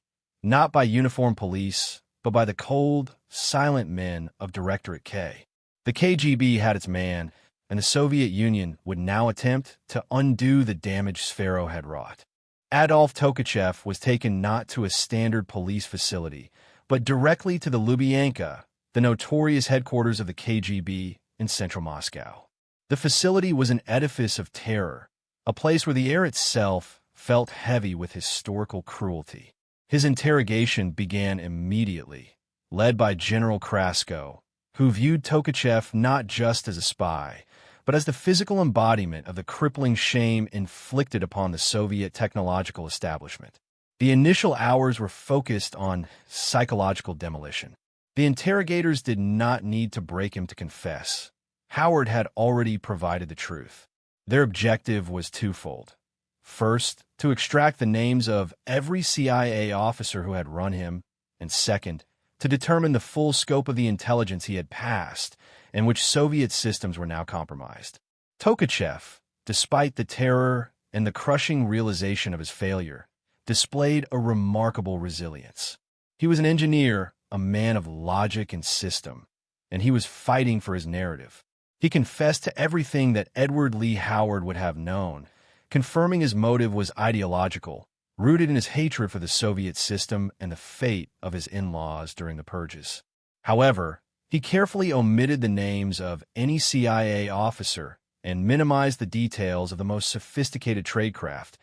not by uniformed police, but by the cold, silent men of Directorate K. The KGB had its man, and the Soviet Union would now attempt to undo the damage Sfero had wrought. Adolf Tolkachev was taken not to a standard police facility, but directly to the Lubyanka, the notorious headquarters of the KGB in central Moscow. The facility was an edifice of terror, a place where the air itself felt heavy with historical cruelty. His interrogation began immediately, led by General Krasko, who viewed Tolkachev not just as a spy, but as the physical embodiment of the crippling shame inflicted upon the Soviet technological establishment. The initial hours were focused on psychological demolition. The interrogators did not need to break him to confess. Howard had already provided the truth. Their objective was twofold. First, to extract the names of every CIA officer who had run him, and second, to determine the full scope of the intelligence he had passed, and which Soviet systems were now compromised. Tolkachev, despite the terror and the crushing realization of his failure, displayed a remarkable resilience. He was an engineer, a man of logic and system, and he was fighting for his narrative. He confessed to everything that Edward Lee Howard would have known, confirming his motive was ideological, rooted in his hatred for the Soviet system and the fate of his in-laws during the purges. However, he carefully omitted the names of any CIA officer and minimized the details of the most sophisticated tradecraft,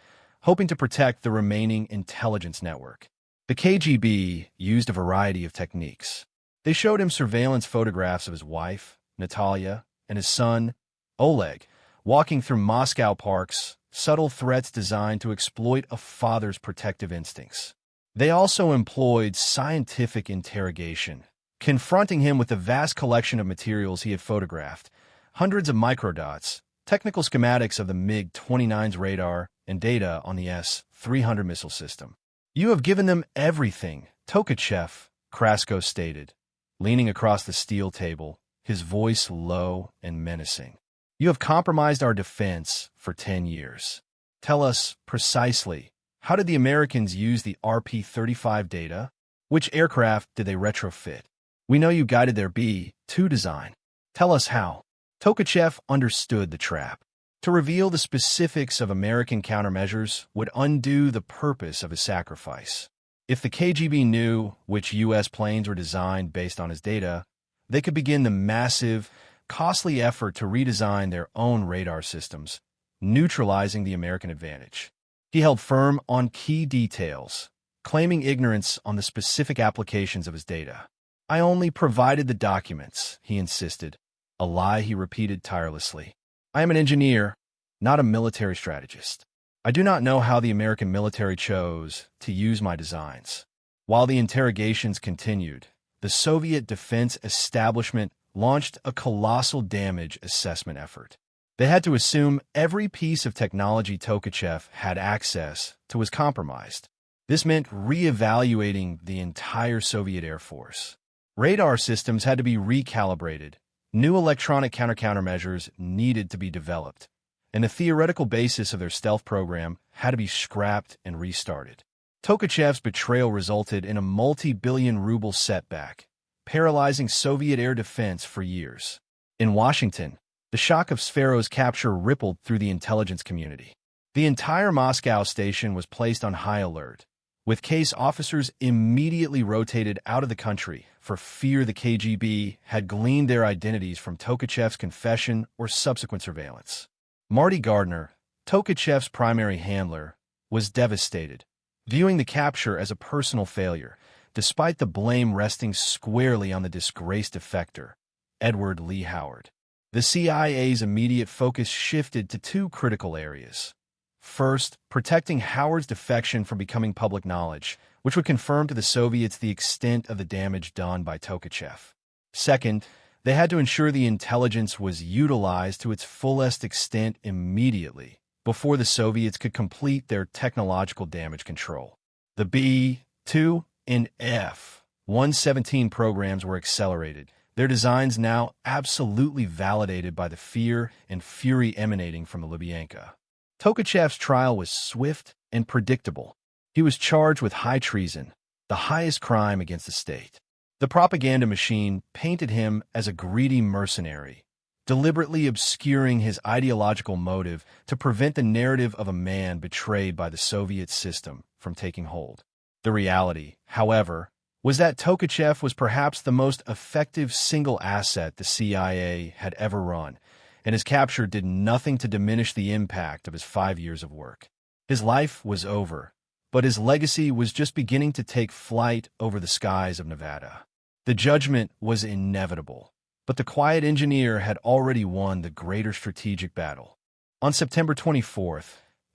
hoping to protect the remaining intelligence network. The KGB used a variety of techniques. They showed him surveillance photographs of his wife, Natalia, and his son, Oleg, walking through Moscow parks, subtle threats designed to exploit a father's protective instincts. They also employed scientific interrogation, confronting him with the vast collection of materials he had photographed, hundreds of microdots, technical schematics of the MiG-29's radar, and data on the S-300 missile system. "You have given them everything," Tolkachev, Krasko stated, leaning across the steel table, his voice low and menacing. "You have compromised our defense for 10 years. Tell us precisely, how did the Americans use the RP-35 data? Which aircraft did they retrofit? We know you guided their B-2 design. Tell us how." Tolkachev understood the trap. To reveal the specifics of American countermeasures would undo the purpose of his sacrifice. If the KGB knew which U.S. planes were designed based on his data, they could begin the massive, costly effort to redesign their own radar systems, neutralizing the American advantage. He held firm on key details, claiming ignorance on the specific applications of his data. "I only provided the documents," he insisted, a lie he repeated tirelessly. "I am an engineer, not a military strategist. I do not know how the American military chose to use my designs." While the interrogations continued, the Soviet defense establishment launched a colossal damage assessment effort. They had to assume every piece of technology Tolkachev had access to was compromised. This meant re-evaluating the entire Soviet Air Force. Radar systems had to be recalibrated, new electronic countermeasures needed to be developed, and the theoretical basis of their stealth program had to be scrapped and restarted. Tolkachev's betrayal resulted in a multi-billion-ruble setback, paralyzing Soviet air defense for years. In Washington, the shock of Sfero's capture rippled through the intelligence community. The entire Moscow station was placed on high alert, with case officers immediately rotated out of the country for fear the KGB had gleaned their identities from Tolkachev's confession or subsequent surveillance. Marty Gardner, Tolkachev's primary handler, was devastated, viewing the capture as a personal failure, despite the blame resting squarely on the disgraced defector, Edward Lee Howard. The CIA's immediate focus shifted to two critical areas. First, protecting Howard's defection from becoming public knowledge, which would confirm to the Soviets the extent of the damage done by Tolkachev. Second, they had to ensure the intelligence was utilized to its fullest extent immediately, before the Soviets could complete their technological damage control. The B-2 and F-117 programs were accelerated, their designs now absolutely validated by the fear and fury emanating from the Lubyanka. Tolkachev's trial was swift and predictable. He was charged with high treason, the highest crime against the state. The propaganda machine painted him as a greedy mercenary, deliberately obscuring his ideological motive to prevent the narrative of a man betrayed by the Soviet system from taking hold. The reality, however, was that Tolkachev was perhaps the most effective single asset the CIA had ever run, and his capture did nothing to diminish the impact of his 5 years of work. His life was over, but his legacy was just beginning to take flight over the skies of Nevada. The judgment was inevitable, but the quiet engineer had already won the greater strategic battle. On September 24,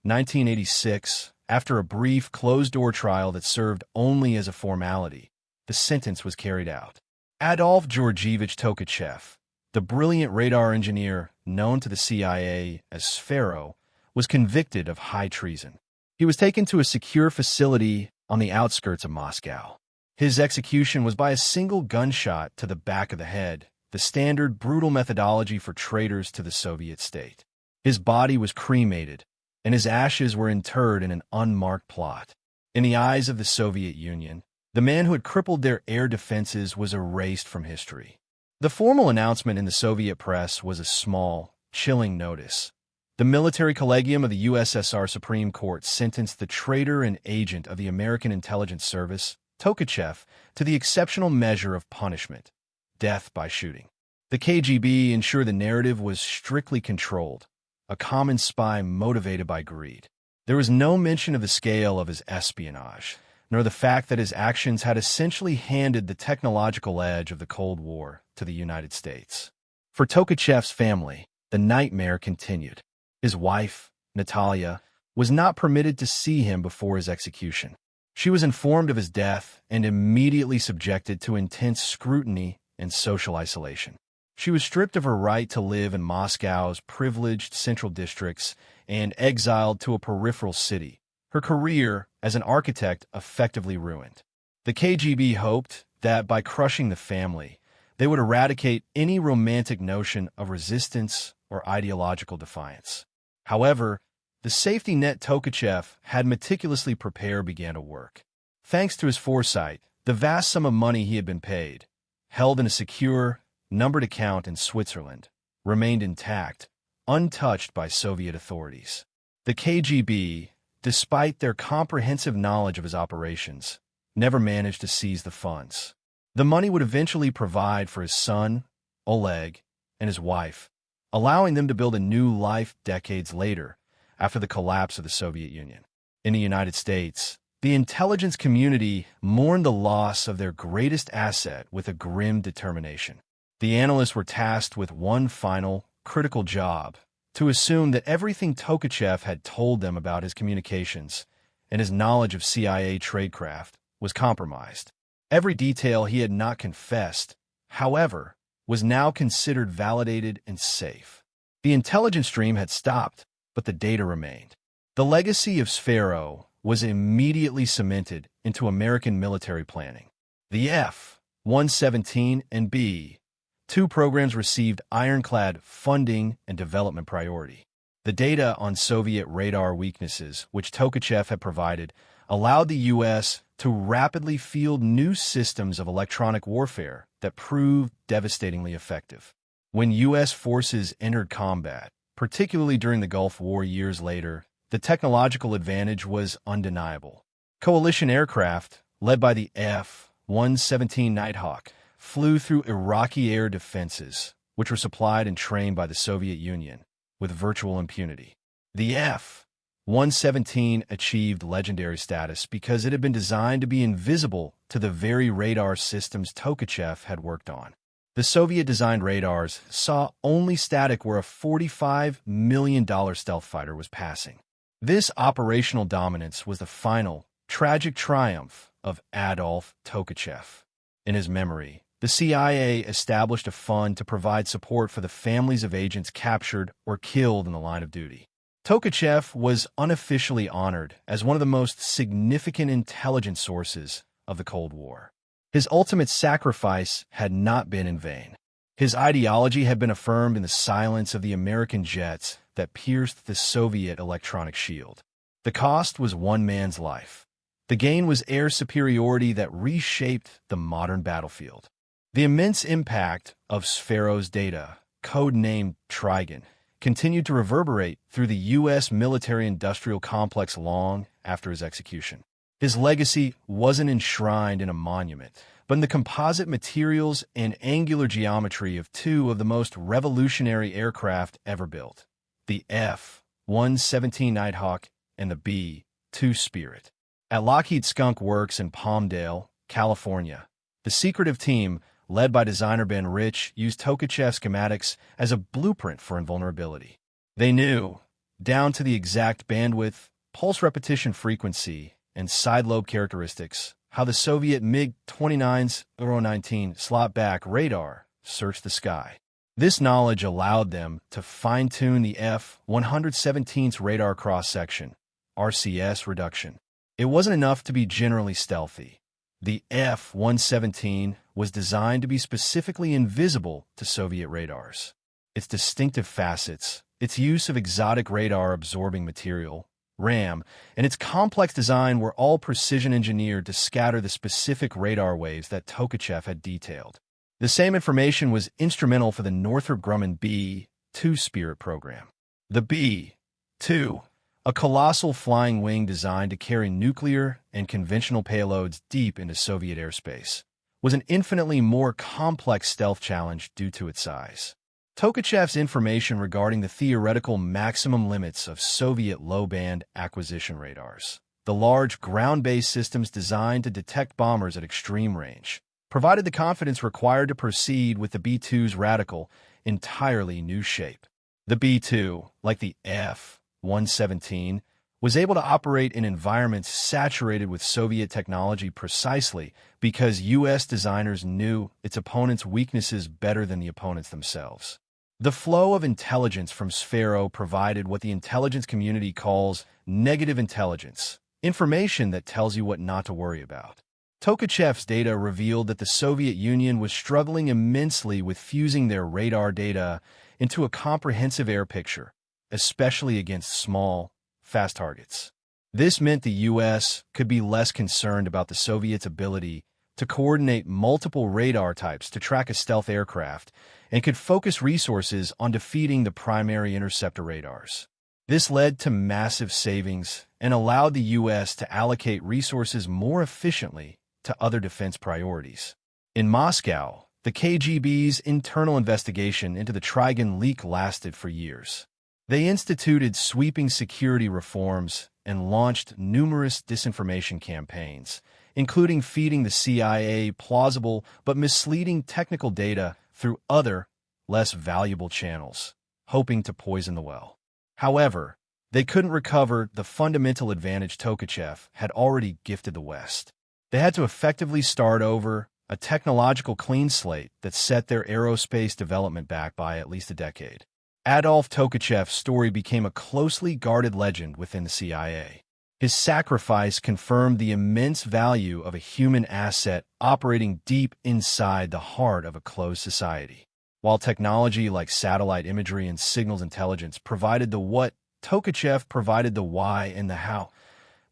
1986, after a brief closed-door trial that served only as a formality, the sentence was carried out. Adolf Georgievich Tolkachev, the brilliant radar engineer known to the CIA as Sfero, was convicted of high treason. He was taken to a secure facility on the outskirts of Moscow. His execution was by a single gunshot to the back of the head, the standard brutal methodology for traitors to the Soviet state. His body was cremated, and his ashes were interred in an unmarked plot. In the eyes of the Soviet Union, the man who had crippled their air defenses was erased from history. The formal announcement in the Soviet press was a small, chilling notice. The military collegium of the USSR Supreme Court sentenced the traitor and agent of the American Intelligence Service, Tolkachev, to the exceptional measure of punishment, death by shooting. The KGB ensured the narrative was strictly controlled, a common spy motivated by greed. There was no mention of the scale of his espionage, nor the fact that his actions had essentially handed the technological edge of the Cold War to the United States. For Tolkachev's family, the nightmare continued. His wife, Natalia, was not permitted to see him before his execution. She was informed of his death and immediately subjected to intense scrutiny and social isolation. She was stripped of her right to live in Moscow's privileged central districts and exiled to a peripheral city, her career as an architect effectively ruined. The KGB hoped that by crushing the family, they would eradicate any romantic notion of resistance or ideological defiance. However, the safety net Tolkachev had meticulously prepared began to work. Thanks to his foresight, the vast sum of money he had been paid, held in a secure, numbered account in Switzerland, remained intact, untouched by Soviet authorities. The KGB, despite their comprehensive knowledge of his operations, never managed to seize the funds. The money would eventually provide for his son, Oleg, and his wife, allowing them to build a new life decades later, after the collapse of the Soviet Union. In the United States, the intelligence community mourned the loss of their greatest asset with a grim determination. The analysts were tasked with one final, critical job: to assume that everything Tolkachev had told them about his communications and his knowledge of CIA tradecraft was compromised. Every detail he had not confessed, however, was now considered validated and safe. The intelligence stream had stopped, but the data remained. The legacy of Sphero was immediately cemented into American military planning. The F-117 and B-2 programs received ironclad funding and development priority. The data on Soviet radar weaknesses, which Tolkachev had provided, allowed the U.S. to rapidly field new systems of electronic warfare that proved devastatingly effective. When U.S. forces entered combat, particularly during the Gulf War years later, the technological advantage was undeniable. Coalition aircraft, led by the F-117 Nighthawk, flew through Iraqi air defenses, which were supplied and trained by the Soviet Union, with virtual impunity. The F-117 achieved legendary status because it had been designed to be invisible to the very radar systems Tolkachev had worked on. The Soviet-designed radars saw only static where a $45 million stealth fighter was passing. This operational dominance was the final, tragic triumph of Adolf Tolkachev. In his memory, the CIA established a fund to provide support for the families of agents captured or killed in the line of duty. Tolkachev was unofficially honored as one of the most significant intelligence sources of the Cold War. His ultimate sacrifice had not been in vain. His ideology had been affirmed in the silence of the American jets that pierced the Soviet electronic shield. The cost was one man's life. The gain was air superiority that reshaped the modern battlefield. The immense impact of Sphero's data, code-named Trigon, continued to reverberate through the U.S. military-industrial complex long after his execution. His legacy wasn't enshrined in a monument, but in the composite materials and angular geometry of two of the most revolutionary aircraft ever built, the F-117 Nighthawk and the B-2 Spirit. At Lockheed Skunk Works in Palmdale, California, the secretive team, led by designer Ben Rich, used Tolkachev schematics as a blueprint for invulnerability. They knew, down to the exact bandwidth, pulse repetition frequency, and side lobe characteristics, how the Soviet MiG-29's Uro-19 slot-back radar searched the sky. This knowledge allowed them to fine-tune the F-117's radar cross-section, RCS reduction. It wasn't enough to be generally stealthy. The F-117 was designed to be specifically invisible to Soviet radars. Its distinctive facets, its use of exotic radar-absorbing material, RAM, and its complex design were all precision-engineered to scatter the specific radar waves that Tolkachev had detailed. The same information was instrumental for the Northrop Grumman B-2 Spirit program. The B-2, a colossal flying wing designed to carry nuclear and conventional payloads deep into Soviet airspace, was an infinitely more complex stealth challenge due to its size. Tolkachev's information regarding the theoretical maximum limits of Soviet low-band acquisition radars, the large ground-based systems designed to detect bombers at extreme range, provided the confidence required to proceed with the B-2's radical, entirely new shape. The B-2, like the F-117, was able to operate in environments saturated with Soviet technology precisely because U.S. designers knew its opponents' weaknesses better than the opponents themselves. The flow of intelligence from Sphero provided what the intelligence community calls negative intelligence, information that tells you what not to worry about. Tolkachev's data revealed that the Soviet Union was struggling immensely with fusing their radar data into a comprehensive air picture, especially against small, fast targets. This meant the U.S. could be less concerned about the Soviets' ability to coordinate multiple radar types to track a stealth aircraft, and could focus resources on defeating the primary interceptor radars. This led to massive savings and allowed the U.S. to allocate resources more efficiently to other defense priorities. In Moscow, the KGB's internal investigation into the Trigon leak lasted for years. They instituted sweeping security reforms and launched numerous disinformation campaigns, including feeding the CIA plausible but misleading technical data through other, less valuable channels, hoping to poison the well. However, they couldn't recover the fundamental advantage Tolkachev had already gifted the West. They had to effectively start over, a technological clean slate that set their aerospace development back by at least a decade. Adolf Tolkachev's story became a closely guarded legend within the CIA. His sacrifice confirmed the immense value of a human asset operating deep inside the heart of a closed society. While technology like satellite imagery and signals intelligence provided the what, Tolkachev provided the why and the how,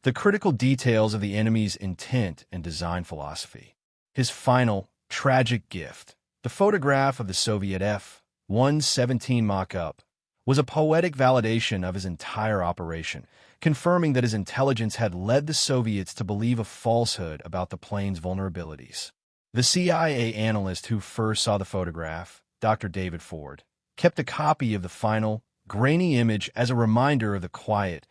the critical details of the enemy's intent and design philosophy. His final, tragic gift, the photograph of the Soviet F-117 mock-up, was a poetic validation of his entire operation, confirming that his intelligence had led the Soviets to believe a falsehood about the plane's vulnerabilities. The CIA analyst who first saw the photograph, Dr. David Ford, kept a copy of the final, grainy image as a reminder of the quiet,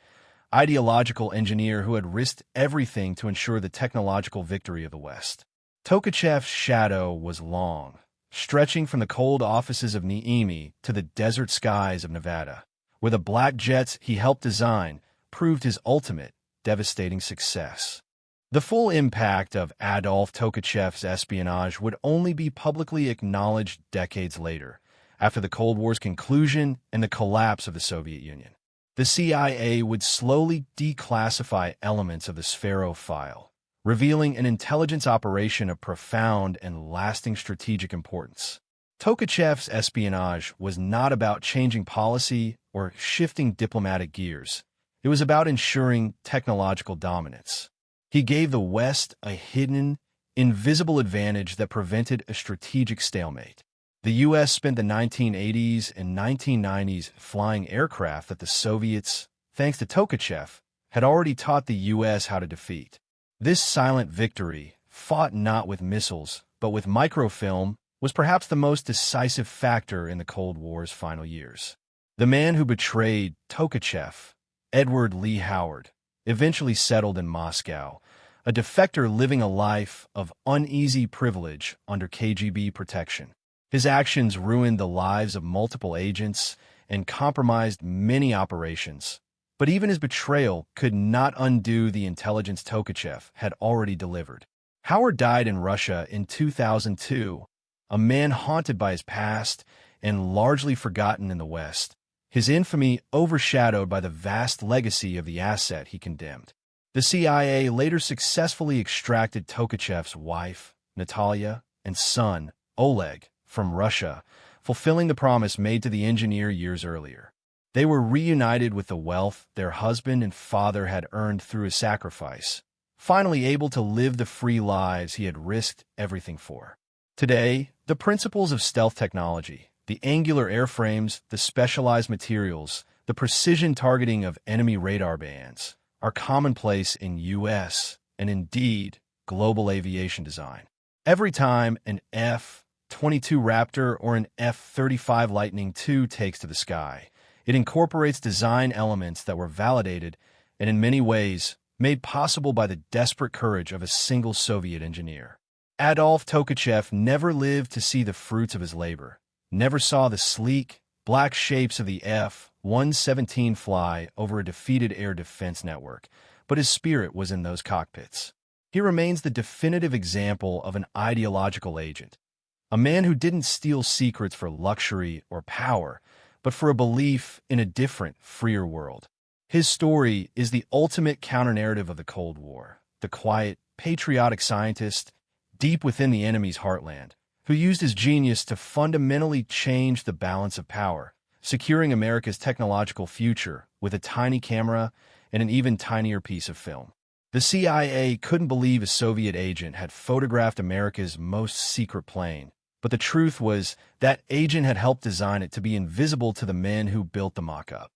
ideological engineer who had risked everything to ensure the technological victory of the West. Tolkachev's shadow was long, stretching from the cold offices of Niemi to the desert skies of Nevada, where the black jets he helped design proved his ultimate, devastating success. The full impact of Adolf Tolkachev's espionage would only be publicly acknowledged decades later, after the Cold War's conclusion and the collapse of the Soviet Union. The CIA would slowly declassify elements of the Sphero file, revealing an intelligence operation of profound and lasting strategic importance. Tolkachev's espionage was not about changing policy or shifting diplomatic gears. It was about ensuring technological dominance. He gave the West a hidden, invisible advantage that prevented a strategic stalemate. The U.S. spent the 1980s and 1990s flying aircraft that the Soviets, thanks to Tolkachev, had already taught the U.S. how to defeat. This silent victory, fought not with missiles, but with microfilm, was perhaps the most decisive factor in the Cold War's final years. The man who betrayed Tolkachev, Edward Lee Howard, eventually settled in Moscow, a defector living a life of uneasy privilege under KGB protection. His actions ruined the lives of multiple agents and compromised many operations. But even his betrayal could not undo the intelligence Tolkachev had already delivered. Howard died in Russia in 2002, a man haunted by his past and largely forgotten in the West, his infamy overshadowed by the vast legacy of the asset he condemned. The CIA later successfully extracted Tolkachev's wife, Natalia, and son, Oleg, from Russia, fulfilling the promise made to the engineer years earlier. They were reunited with the wealth their husband and father had earned through his sacrifice, finally able to live the free lives he had risked everything for. Today, the principles of stealth technology, the angular airframes, the specialized materials, the precision targeting of enemy radar bands, are commonplace in U.S. and indeed global aviation design. Every time an F-22 Raptor or an F-35 Lightning II takes to the sky, it incorporates design elements that were validated and in many ways made possible by the desperate courage of a single Soviet engineer. Adolf Tolkachev never lived to see the fruits of his labor, never saw the sleek, black shapes of the F-117 fly over a defeated air defense network, but his spirit was in those cockpits. He remains the definitive example of an ideological agent, a man who didn't steal secrets for luxury or power, but for a belief in a different, freer world. His story is the ultimate counter-narrative of the Cold War, the quiet, patriotic scientist deep within the enemy's heartland, who used his genius to fundamentally change the balance of power, securing America's technological future with a tiny camera and an even tinier piece of film. The CIA couldn't believe a Soviet agent had photographed America's most secret plane, but the truth was that agent had helped design it to be invisible to the men who built the mock-up.